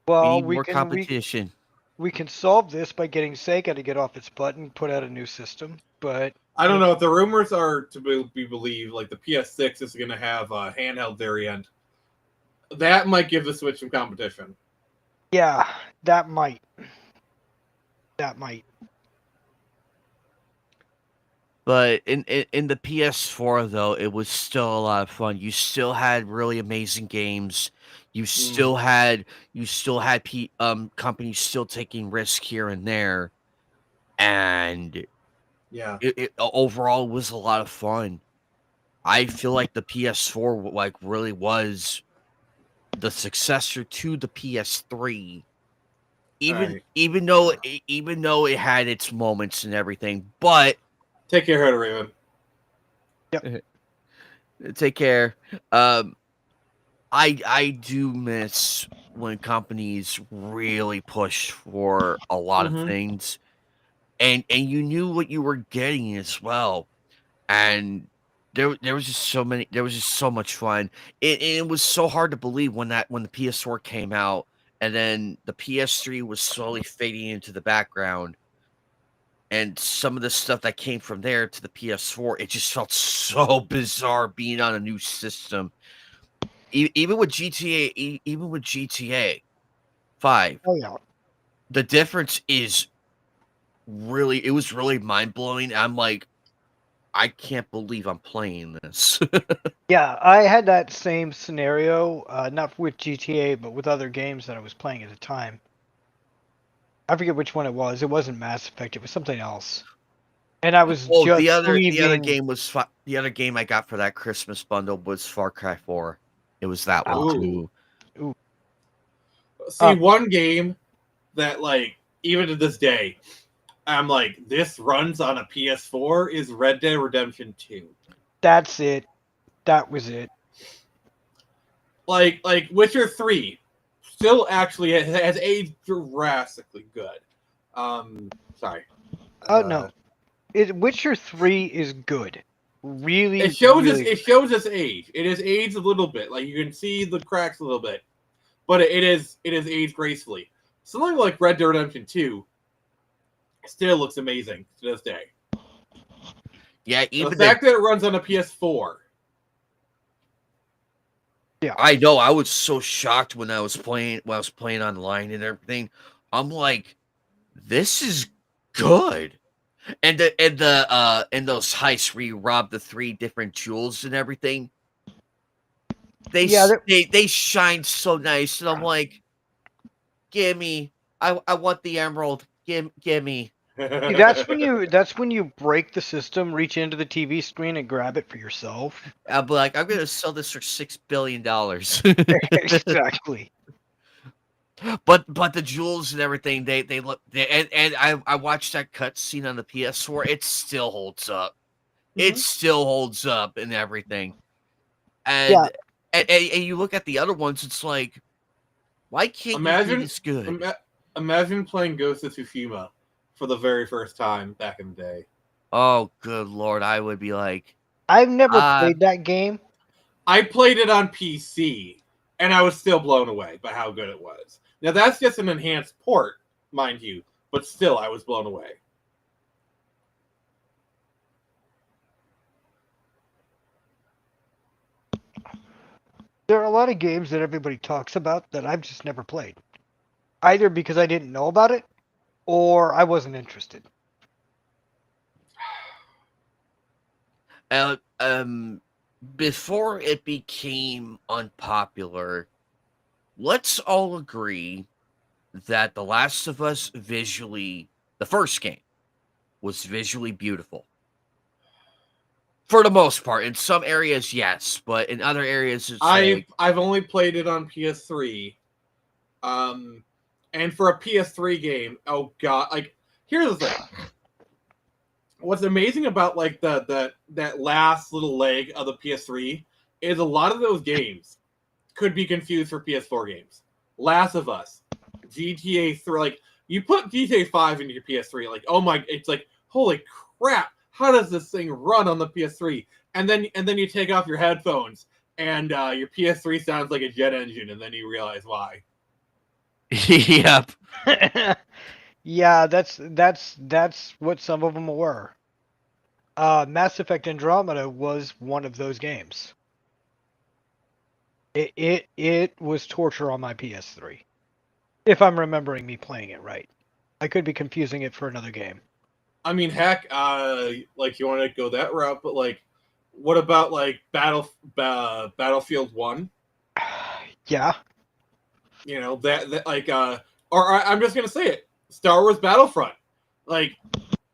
Well, we need more competition. We can solve this by getting Sega to get off its butt and put out a new system. But I don't know if the rumors are to be believed. Like the PS6 is going to have a handheld variant. That might give the Switch some competition. Yeah, that might. That might. But in the PS4 though, it was still a lot of fun. You still had really amazing games. You still had companies still taking risk here and there, and yeah, it overall was a lot of fun. I feel like the PS4 like really was the successor to the PS3. Even though it had its moments and everything, but take care, Hood Raven. Yep. Take care. I do miss when companies really push for a lot of things, and you knew what you were getting as well, and there was just so many. There was just so much fun. It was so hard to believe when the PS4 came out, and then the PS3 was slowly fading into the background. And some of the stuff that came from there to the PS4, it just felt so bizarre being on a new system. Even with GTA 5, the difference is really, it was really mind blowing. I'm like, I can't believe I'm playing this. Yeah, I had that same scenario, not with GTA, but with other games that I was playing at the time. I forget which one it was. It wasn't Mass Effect. It was something else. And I was Oh, just the other leaving. game was the other game I got for that Christmas bundle was Far Cry 4. It was that one too. See, one game that, like, even to this day, I'm like, this runs on a PS4 is Red Dead Redemption 2. That's it. That was it. Like Witcher 3 still actually has aged drastically good. Sorry. No. Witcher 3 is good. Really, it shows really its age. It has aged a little bit. Like, you can see the cracks a little bit, but it is aged gracefully. Something like Red Dead Redemption 2 still looks amazing to this day. Yeah, even the fact that it runs on a PS4. Yeah, I know. I was so shocked when I was playing online and everything. I'm like, this is good. And those heists where you rob the 3 different jewels and everything. They shine so nice, and I'm like, gimme. I want the emerald. Gimme. See, that's when you break the system, reach into the TV screen and grab it for yourself. I'll be like, I'm gonna sell this for $6 billion. Exactly. But the jewels and everything, they look, and I watched that cutscene on the PS4. It still holds up. It still holds up and everything. And you look at the other ones, it's like, why can't you do this good? Imagine playing Ghost of Tsushima for the very first time back in the day. Oh, good Lord. I would be like... I've never played that game. I played it on PC, and I was still blown away by how good it was. Now, that's just an enhanced port, mind you, but still, I was blown away. There are a lot of games that everybody talks about that I've just never played. Either because I didn't know about it, or I wasn't interested. Before it became unpopular, let's all agree that The Last of Us visually, the first game, was visually beautiful. For the most part. In some areas, yes, but in other areas, it's I've only played it on PS3. And for a PS3 game, oh god, like, here's the thing. What's amazing about, like, that last little leg of the PS3 is a lot of those games could be confused for PS4 games. Last of Us, GTA 3, like, you put GTA 5 into your PS3, like, oh my, it's like, holy crap, how does this thing run on the PS3? And then you take off your headphones, and your PS3 sounds like a jet engine, and then you realize why. Yep. Yeah, that's what some of them were. Mass Effect Andromeda was one of those games. It was torture on my PS3. If I'm remembering me playing it right. I could be confusing it for another game. I mean, heck, like, you want to go that route, but, like, what about, like, Battlefield 1? Yeah. You know, that like, or I'm just going to say it, Star Wars Battlefront. Like,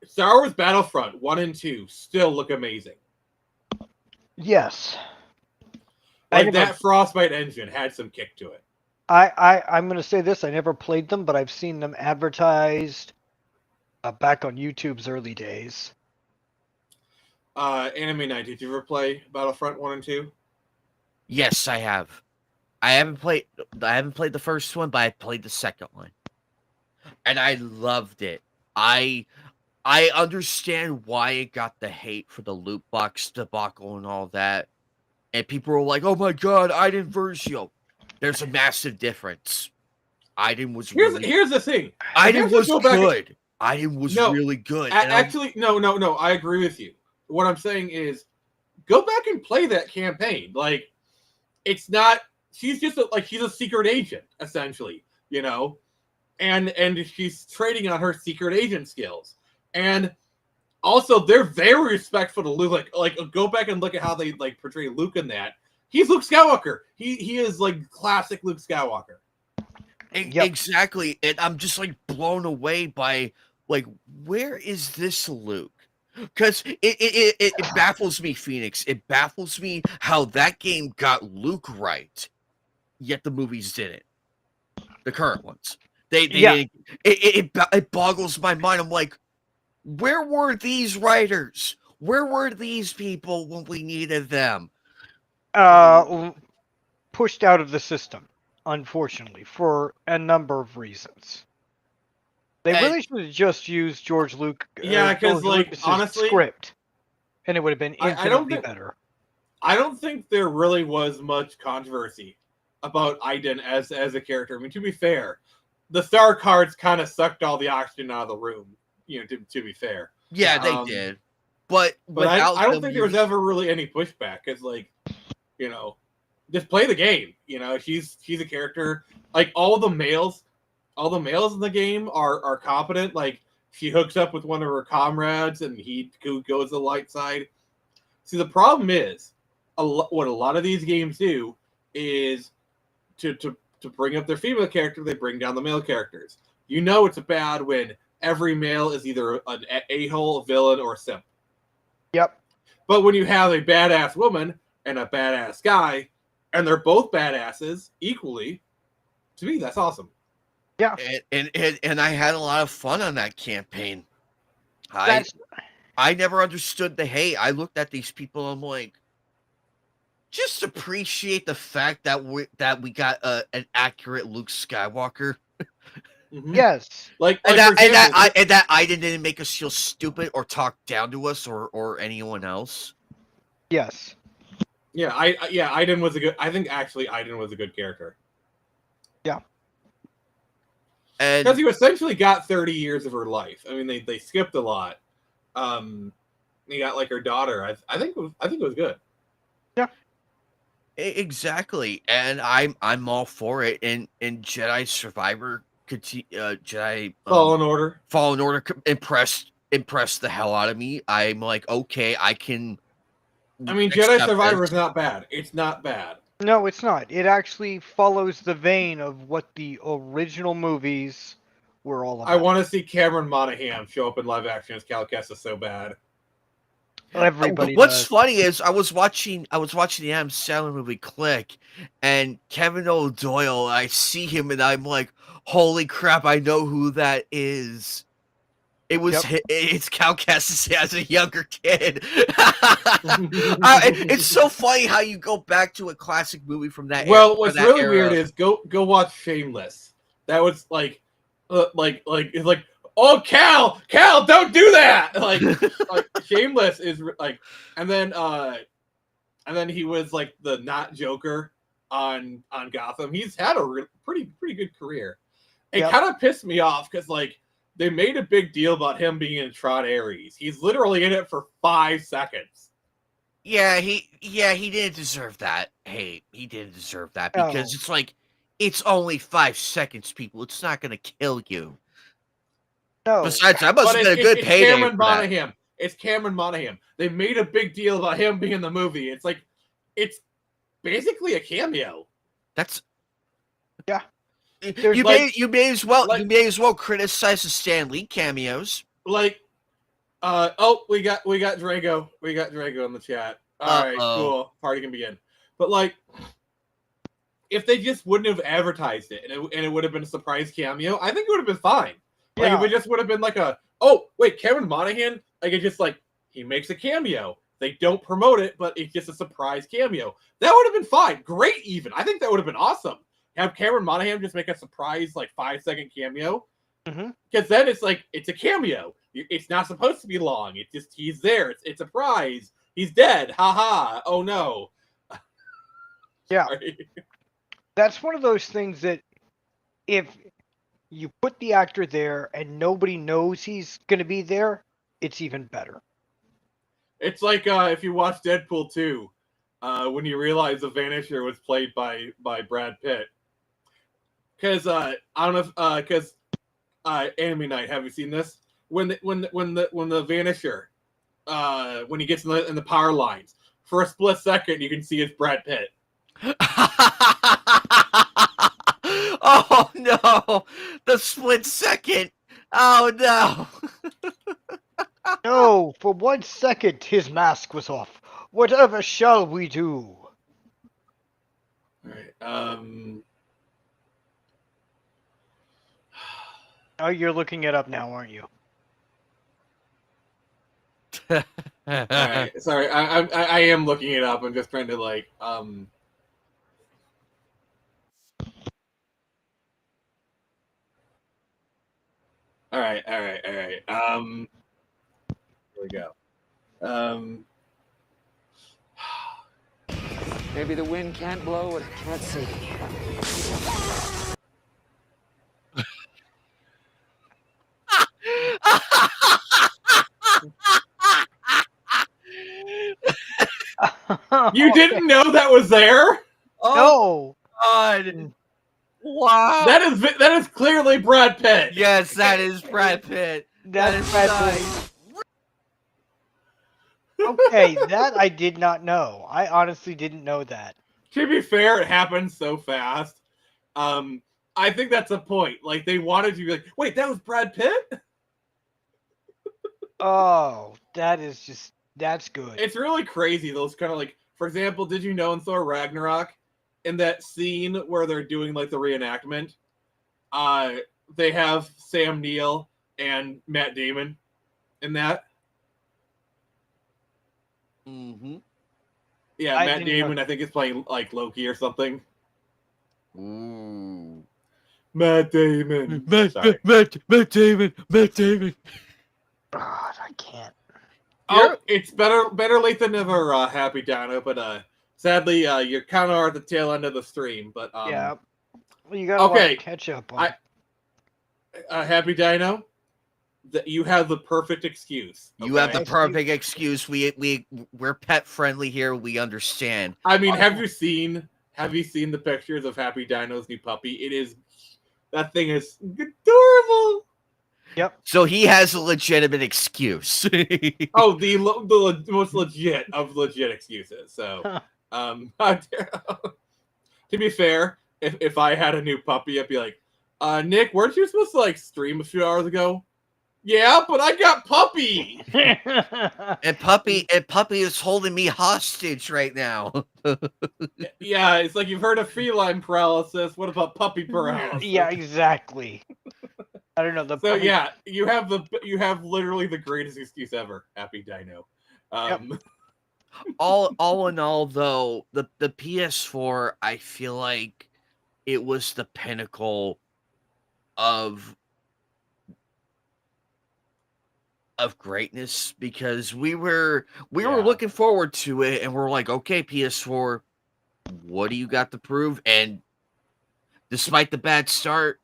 Star Wars Battlefront 1 and 2 still look amazing. Yes. Like, that Frostbite engine had some kick to it. I'm going to say this. I never played them, but I've seen them advertised back on YouTube's early days. Anime Night, did you ever play Battlefront 1 and 2? Yes, I have. I haven't played the first one, but I played the second one. And I loved it. I understand why it got the hate for the loot box debacle and all that. And people were like, oh my god, Aiden Versio. There's a massive difference. Aiden was here's the thing. Aiden was good. Aiden was really good. Actually, no, I agree with you. What I'm saying is, go back and play that campaign. Like, it's not, she's just she's a secret agent, essentially, you know? And she's trading on her secret agent skills. And also, they're very respectful to Luke. Like, go back and look at how they, like, portray Luke in that. He's Luke Skywalker. He is, like, classic Luke Skywalker. Yep. Exactly. And I'm just, like, blown away by, like, where is this Luke? Because it baffles me, Phoenix. It baffles me how that game got Luke right, yet the movies didn't. The current ones. They didn't. It boggles my mind. I'm like, where were these writers? Where were these people when we needed them? Pushed out of the system, unfortunately, for a number of reasons. They really should have just used George Lucas. Yeah, because honestly, script, and it would have been infinitely better. I don't think there really was much controversy about Iden as a character. I mean, to be fair, the star cards kind of sucked all the oxygen out of the room. You know, to be fair. Yeah, they did. But I don't think there was ever really any pushback. Because, just play the game. You know, she's a character. Like all the males in the game are competent. Like she hooks up with one of her comrades, and he goes to the light side. See, the problem is, what a lot of these games do is to bring up their female character, they bring down the male characters. You know it's bad when every male is either an a-hole, villain, or simp. Yep. But when you have a badass woman and a badass guy, and they're both badasses equally, to me, that's awesome. Yeah. And I had a lot of fun on that campaign. I never understood the hate. I looked at these people, I'm like, just appreciate the fact that we got an accurate Luke Skywalker. Mm-hmm. Yes. That Iden didn't make us feel stupid or talk down to us or anyone else. Yes. Yeah, Iden was a good. I think actually Iden was a good character. Yeah. Because you essentially got 30 years of her life. I mean, they skipped a lot. You got like her daughter. I think it was good. Yeah. Exactly, and I'm all for it. And Jedi Survivor, Jedi Fallen Order impressed the hell out of me. I'm like, okay, I can. I mean, Jedi Survivor is not bad. It's not bad. No, it's not. It actually follows the vein of what the original movies were all about. I want to see Cameron Monaghan show up in live action as Cal Kestis so bad. Everybody. What's funny is I was watching the Adam Sandler movie Click, and Kevin O'Doyle. I see him, and I'm like, holy crap! I know who that is. It's Cal Kestis as a younger kid. It's so funny how you go back to a classic movie from that. Well, what's really weird is go watch Shameless. That was like, oh Cal, don't do that. Like Shameless is like, and then he was like the not Joker on Gotham. He's had a pretty good career. It kind of pissed me off because like. They made a big deal about him being in Tron Ares. He's literally in it for 5 seconds. Yeah, he didn't deserve that. Hey, he didn't deserve that because it's like it's only 5 seconds, people. It's not gonna kill you. No. Besides, I must have been a good payday. Cameron Monaghan. It's Cameron Monaghan. They made a big deal about him being in the movie. It's like it's basically a cameo. That's You may as well criticize the Stan Lee cameos. Like, we got Drago. We got Drago in the chat. All right, cool. Party can begin. But like, if they just wouldn't have advertised it and it would have been a surprise cameo, I think it would have been fine. Like, if it just would have been like Cameron Monaghan. Like, it's just like he makes a cameo. They don't promote it, but it's just a surprise cameo. That would have been fine. Great, even. I think that would have been awesome. Have Cameron Monaghan just make a surprise, like 5-second cameo. Because then it's like, it's a cameo. It's not supposed to be long. It's just, he's there. It's a prize. He's dead. Ha. Oh no. Yeah. That's one of those things that if you put the actor there and nobody knows he's going to be there, it's even better. It's like if you watch Deadpool 2, when you realize the Vanisher was played by Brad Pitt. Because I don't know if because Anime Night, have you seen this? When the Vanisher when he gets in the power lines, for a split second you can see it's Brad Pitt. Oh no, the split second. Oh no. No, for 1 second his mask was off. Whatever shall we do? All right. Oh, you're looking it up now, aren't you? All right. Sorry, I am looking it up. I'm just trying to like All right. Here we go. Maybe the wind can't blow what it can't see. You didn't know that was there? Oh, God. Wow. That is clearly Brad Pitt. Yes, that is Brad Pitt. That is Brad nice. Okay, that I did not know. I honestly didn't know that. To be fair, it happened so fast. I think that's a point. Like they wanted to be like, wait, that was Brad Pitt? Oh, that's good. It's really crazy. Those kind of like, for example, did you know in Thor Ragnarok, in that scene where they're doing like the reenactment, they have Sam Neill and Matt Damon in that. Mm-hmm. Yeah, Matt Damon, I think, is playing like Loki or something. Ooh. Matt Damon. Matt Damon. God, I can't. Oh, it's better late than never, Happy Dino, but sadly, you're kind of at the tail end of the stream. But yeah, well, you got a lot to catch up on. Happy Dino, you have the perfect excuse. Okay? You have the perfect excuse. We're pet friendly here. We understand. I mean, have you seen the pictures of Happy Dino's new puppy? That thing is adorable. Yep. So he has a legitimate excuse. Oh, the most legit of legit excuses. So, to be fair, if I had a new puppy, I'd be like, Nick, weren't you supposed to like stream a few hours ago? Yeah, but I got Puppy. and Puppy is holding me hostage right now. Yeah, it's like you've heard of feline paralysis. What about puppy paralysis? Yeah, exactly. I don't know. So yeah, you have literally the greatest excuse ever, Happy Dino. Yep. all in all, though, the PS4, I feel like it was the pinnacle of greatness, because we were looking forward to it, and we're like, okay, PS4, what do you got to prove? And despite the bad start,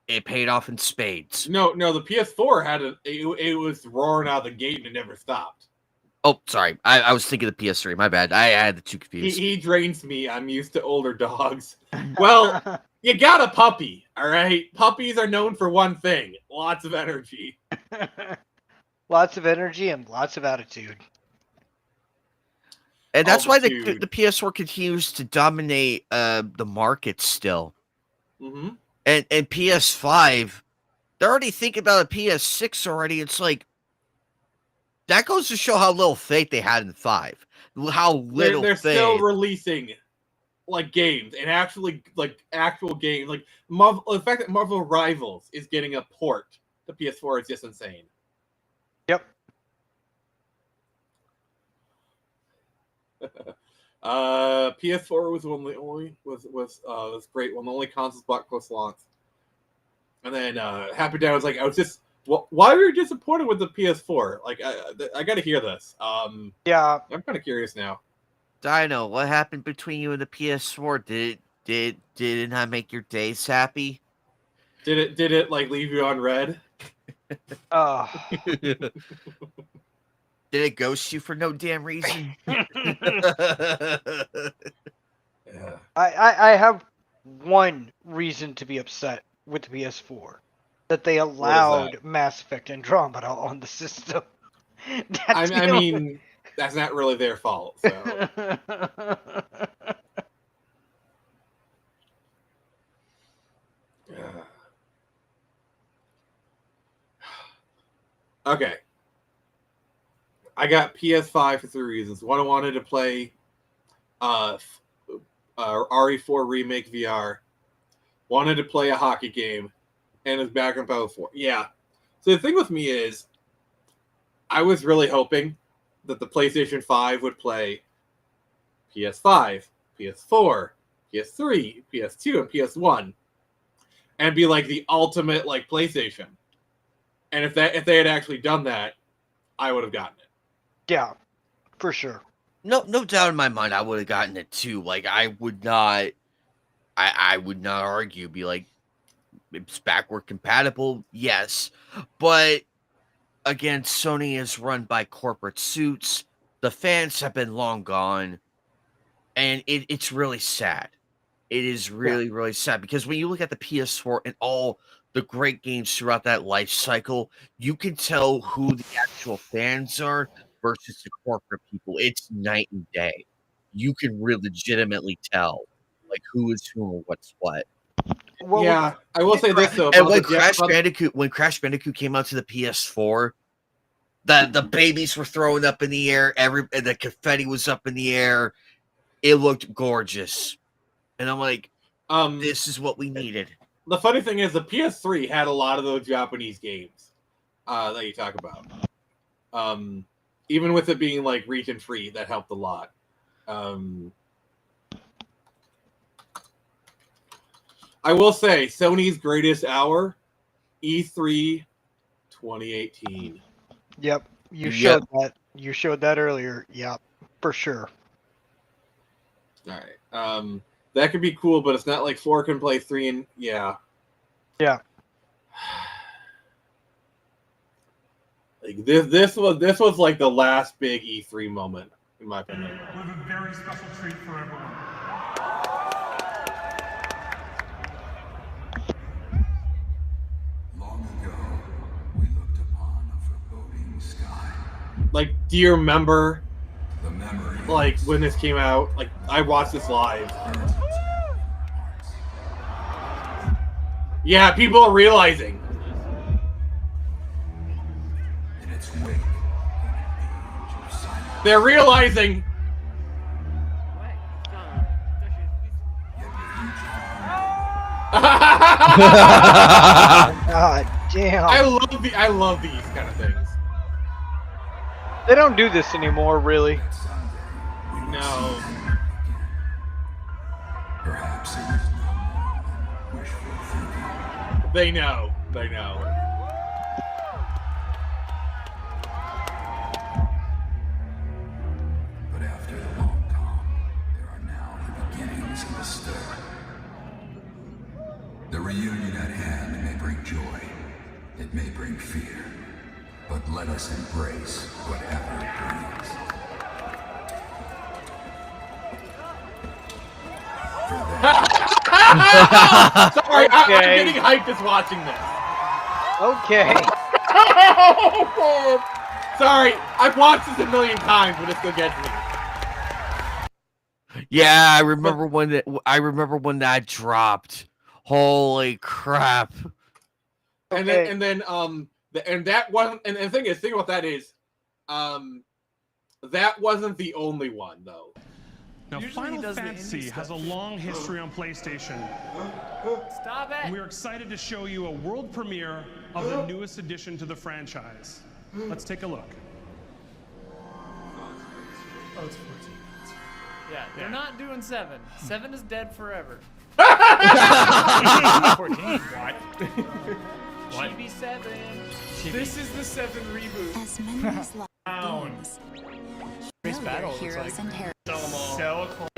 it paid off in spades. No, the PS4 it was roaring out of the gate and it never stopped. Oh, sorry. I was thinking of the PS3. My bad. I had the two confused. He drains me. I'm used to older dogs. Well, you got a puppy, all right? Puppies are known for one thing: lots of energy. Lots of energy and lots of attitude. And that's why the PS4 continues to dominate the market still. Mm-hmm. And PS5, they're already thinking about a PS6 already. It's like, that goes to show how little faith they had in 5. How little they're faith. Still releasing like games and actually like actual games. Like Marvel, the fact that Marvel Rivals is getting a port to PS4 is just insane. Yep. PS4 was was great. One of the only consoles bought close launch. And then Happy Dad was like, why were you disappointed with the PS4? Like, I got to hear this. Yeah, I'm kind of curious now. Dino, what happened between you and the PS4? Did it not make your days happy? Did it like leave you on red? Did it ghost you for no damn reason? Yeah. I have one reason to be upset with the PS4. That they allowed Mass Effect Andromeda on the system. I mean, that's not really their fault. So. Okay. I got PS5 for 3 reasons. One, I wanted to play RE4 Remake VR. Wanted to play a hockey game. And it's back on Battle 4. Yeah. So the thing with me is, I was really hoping that the PlayStation 5 would play PS5, PS4, PS3, PS2, and PS1. And be like the ultimate like PlayStation. And if they had actually done that, I would have gotten it. Yeah, for sure. No doubt in my mind, I would have gotten it too. Like I would not argue. Be like, it's backward compatible, yes, but again, Sony is run by corporate suits. The fans have been long gone, and it's really sad. It is really, really sad because when you look at the PS4 and all the great games throughout that life cycle, you can tell who the actual fans are versus the corporate people. It's night and day. You can really legitimately tell like who is who or what's what. Well, yeah, I will say this though. And when Crash Bandicoot came out to the PS4, the babies were throwing up in the air, the confetti was up in the air. It looked gorgeous. And I'm like, this is what we needed. The funny thing is, the PS3 had a lot of those Japanese games that you talk about. Even with it being like region free, that helped a lot. I will say, Sony's greatest hour, E3 2018. Yep, you showed that. You showed that earlier. Yep, for sure. All right. That could be cool, but it's not like 4 can play 3 and yeah. Yeah. Like this was like the last big E3 moment, in my opinion. We have a very special treat for everyone. Long ago, we looked upon a foreboding sky. Like, do you remember? The memory. Like when this came out, like I watched this live. Yeah, people are realizing. In its wake, they're realizing. God damn! I love these kind of things. They don't do this anymore, really. No. Perhaps it was no more than wishful thinking. They know. They know. But after the long calm, there are now the beginnings of the stir. The reunion at hand may bring joy. It may bring fear. But let us embrace whatever it brings. Sorry, I'm getting hyped just watching this. Okay. Sorry, I've watched this a million times, but it still gets me. Yeah, I remember when that dropped. Holy crap! And then that wasn't. And the thing about that is, that wasn't the only one though. Now, Final Fantasy has a long history on PlayStation. Stop it! And we are excited to show you a world premiere of the newest addition to the franchise. Let's take a look. Oh, it's 14. Yeah, they're not doing 7. 7 is dead forever. 14? What? Chibi 7. This is the 7 reboot. As many as Down. Space Battle heroes and heroes. So close.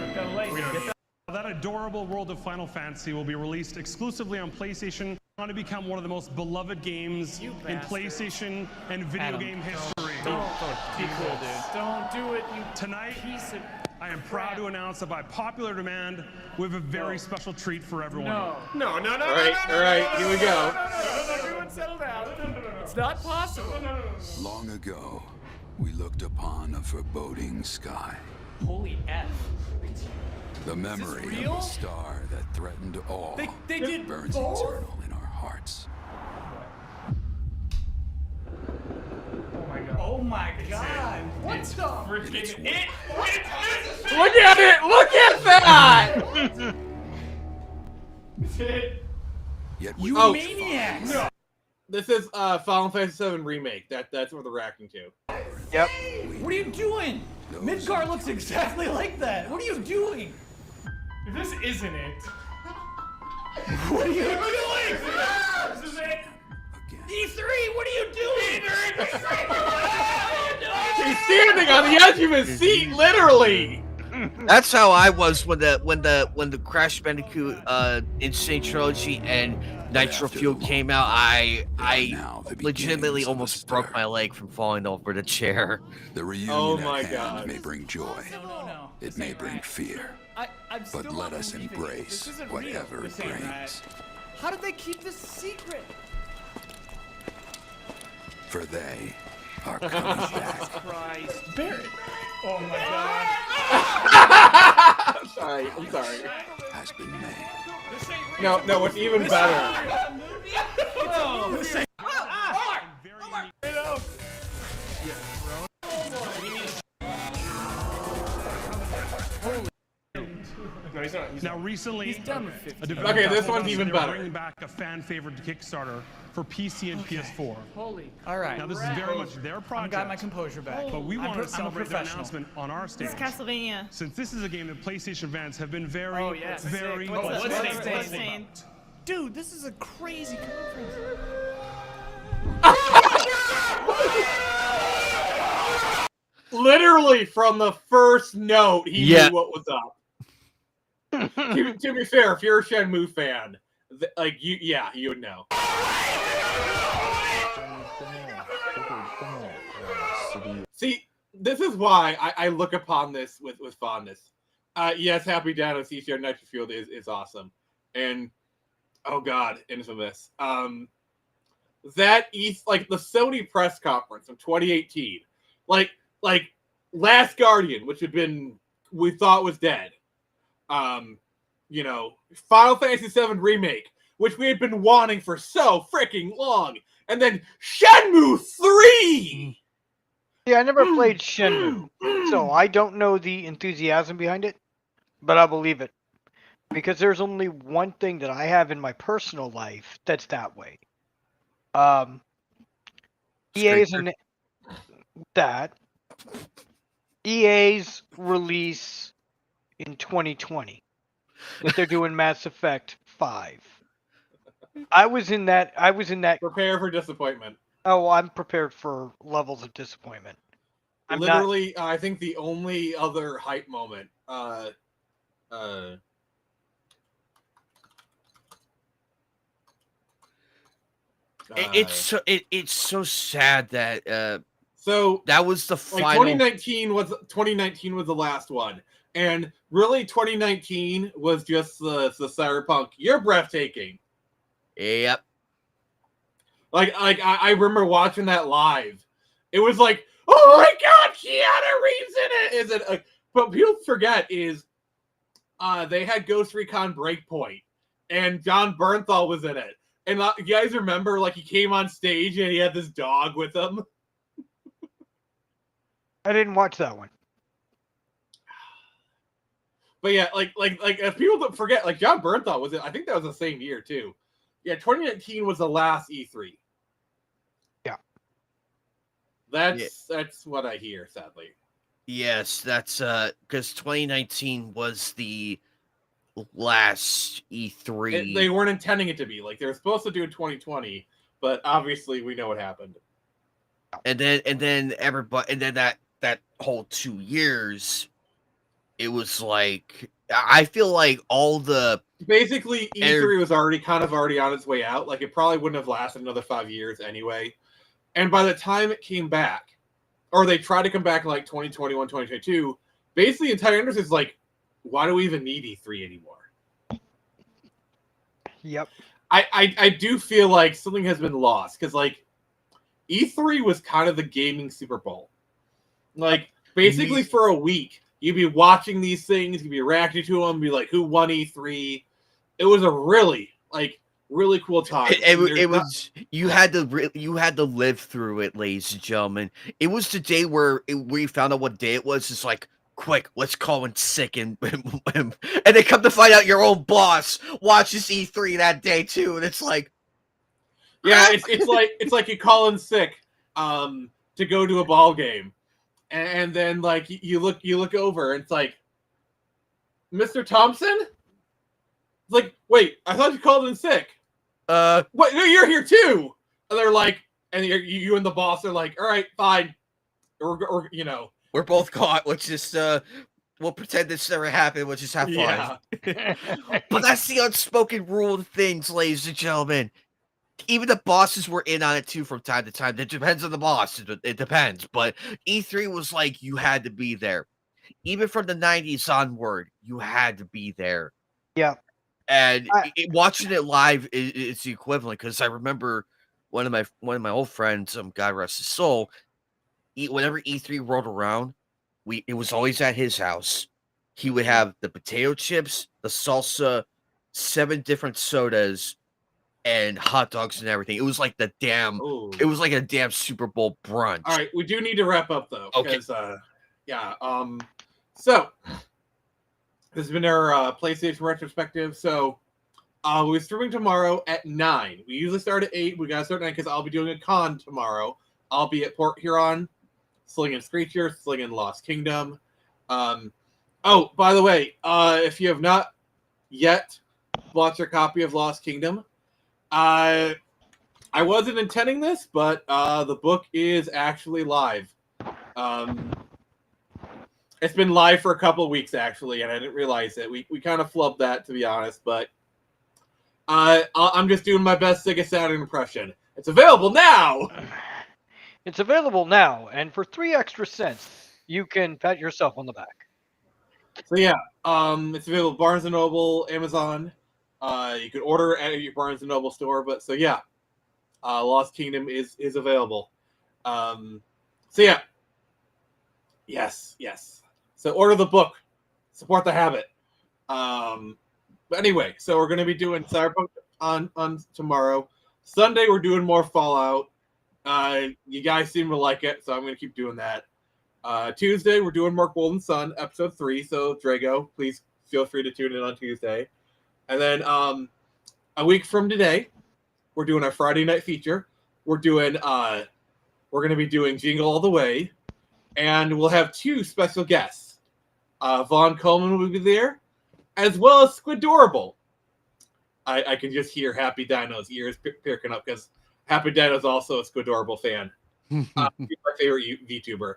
That adorable world of Final Fantasy will be released exclusively on PlayStation, going to become one of the most beloved games in PlayStation and video game history. Don't be cool, dude. Don't do it, you Tonight, piece of I am proud to announce that by popular demand, we have a very special treat for everyone. No. All right, here we go. No, everyone settle down. It's not possible. Long ago, we looked upon a foreboding sky. Holy F. The memory of real? a star that threatened all They did burns both? eternal in our hearts. my god! What the freaking it? Look at it! Look at that! You Oh. maniacs! No. This is Final Fantasy VII Remake. That's what they're reacting to. Yep. What are you doing? Midgar looks exactly like that. What are you doing? If this isn't it. What are you doing? This is it. E3, what are you doing? He's standing on the edge of his seat, literally. That's how I was when the Crash Bandicoot Insane Trilogy and Nitro Fuel came out. I legitimately almost broke my leg from falling over the chair. The reunion at hand may bring joy. No. It may bring fear. But let us embrace whatever it brings. How did they keep this secret? For they are coming back. Christ. Barrett. Oh my god. I'm sorry. Has been made. No, what's even better. No, he's not. Now, recently, He's done with 50. Okay, this one's even better. Bringing back a fan favorite Kickstarter for PC and PS4. Holy. All right. Now, this is very much their project. I got my composure back. But we wanted to I'm a celebrate their professional. announcement on our stage. This is Castlevania. Since this is a game that PlayStation fans have been very, very. Bloodstained. Dude, this is a crazy conference. Literally from the first note, he knew what was up. to be fair, if you're a Shenmue fan, you would know. See, this is why I look upon this with fondness. Yes, Happy Dano CCR Nitro Field is awesome, and oh god, Infamous. That like the Sony press conference of 2018, like Last Guardian, which we thought was dead. Final Fantasy VII Remake, which we had been wanting for so freaking long, and then Shenmue 3. Yeah, I never played Shenmue, so I don't know the enthusiasm behind it, but I believe it. Because there's only one thing that I have in my personal life that's that way. EA's release in 2020 that they're doing Mass Effect 5. I was in that. Prepare for disappointment. Oh, I'm prepared for levels of disappointment. I think the only other hype moment. It's so sad that so that was the final. 2019 was the last one, and really 2019 was just the Cyberpunk. You're breathtaking. Yep. I remember watching that live. It was like, oh my god, Keanu Reeves in it. Is it? But people forget is, they had Ghost Recon Breakpoint, and John Bernthal was in it. And you guys remember, he came on stage and he had this dog with him. I didn't watch that one. But yeah, if people don't forget, John Bernthal was it. I think that was the same year too. Yeah, 2019 was the last E3. Yeah. That's what I hear, sadly. Yes, that's because 2019 was the last E3. They weren't intending it to be. They were supposed to do it in 2020, but obviously we know what happened. And then everybody, and then that whole 2 years, it was I feel like all the basically E3 was already on its way out. It probably wouldn't have lasted another 5 years anyway. And by the time it came back, or they tried to come back in 2021, 2022, basically the entire industry is why do we even need E3 anymore? Yep. I do feel like something has been lost because E3 was kind of the gaming Super Bowl. Basically for a week, you'd be watching these things, you'd be reacting to them, be who won E3. It was a really really cool time. It was you had to live through it, ladies and gentlemen. It was the day where you found out what day it was. It's like, quick, let's call in sick and they come to find out your old boss watches E3 that day too, and it's like, yeah, it's like you call in sick to go to a ball game, and then like you look over and it's like, Mr. Thompson. It's like, wait, I thought you called in sick. What? No, you're here too. And they're like, and you and the boss are like, all right, fine, or you know, we're both caught. Let's just we'll pretend this never happened. We'll just have fun. Yeah. But that's the unspoken rule of things, ladies and gentlemen. Even the bosses were in on it too from time to time. It depends on the boss. It depends. But E3 was like, you had to be there. Even from the 90s onward, you had to be there. Yeah. And watching it live is the equivalent, because I remember one of my old friends, God rest his soul, whenever E3 rolled around, it was always at his house. He would have the potato chips, the salsa, 7 different sodas, and hot dogs and everything. It was like a damn Super Bowl brunch. All right, we do need to wrap up though. Okay. Because, so this has been our PlayStation retrospective. So we're streaming tomorrow at 9. We usually start at 8. We gotta start at 9 because I'll be doing a con tomorrow. I'll be at Port Huron, slinging Screecher, slinging Lost Kingdom. Oh, by the way, if you have not yet bought your copy of Lost Kingdom, I wasn't intending this, but the book is actually live. It's been live for a couple of weeks, actually, and I didn't realize it. We kind of flubbed that, to be honest, but I'm just doing my best Sega Saturn impression. It's available now! It's available now, and for 3 extra cents, you can pat yourself on the back. So yeah, it's available at Barnes & Noble, Amazon. You can order at your Barnes & Noble store, but so yeah, Lost Kingdom is available. So yeah. Yes. So order the book. Support the habit. But anyway, so we're going to be doing Cyberpunk on tomorrow. Sunday, we're doing more Fallout. You guys seem to like it, so I'm going to keep doing that. Tuesday, we're doing more Golden Sun, episode 3. So, Drago, please feel free to tune in on Tuesday. And then a week from today, we're doing our Friday night feature. We're going to be doing Jingle All the Way. And we'll have 2 special guests. Vaughn Coleman will be there, as well as Squidorable. I can just hear Happy Dino's ears perking up, because Happy Dino's also a Squidorable fan. He's my favorite VTuber.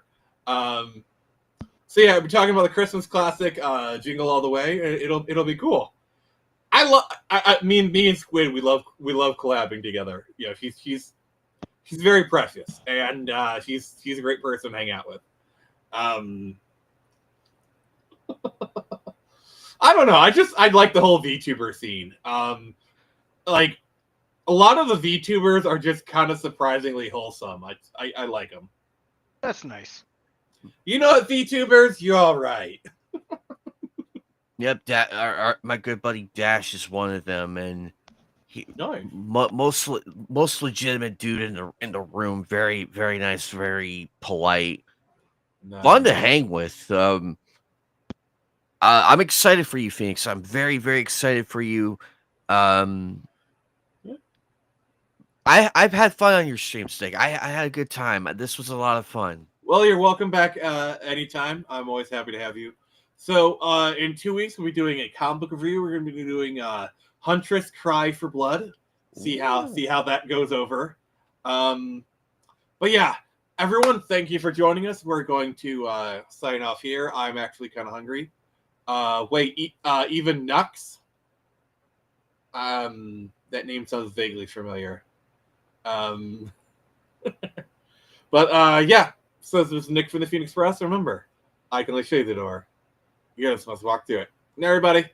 So yeah, we're talking about the Christmas classic, Jingle All the Way. It'll be cool. Me and Squid, we love collabing together. Yeah, she's very precious, and she's a great person to hang out with. I don't know. I like the whole VTuber scene. Like a lot of the VTubers are just kind of surprisingly wholesome. I like them. That's nice. You know what, VTubers? You're all right. Yep, my good buddy Dash is one of them, and nice. most legitimate dude in the room. Very, very nice, very polite, fun to hang with. I'm excited for you, Phoenix. I'm very, very excited for you. I've had fun on your stream, Stick. I had a good time. This was a lot of fun. Well, you're welcome back anytime. I'm always happy to have you. So in 2 weeks, we'll be doing a comic book review. We're going to be doing Huntress Cry for Blood. See how that goes over. But yeah, everyone, thank you for joining us. We're going to sign off here. I'm actually kind of hungry. Even Nux. That name sounds vaguely familiar. But yeah. So this is Nick from the Phoenix Press. Remember, I can only show you the door. You guys must walk through it. And everybody,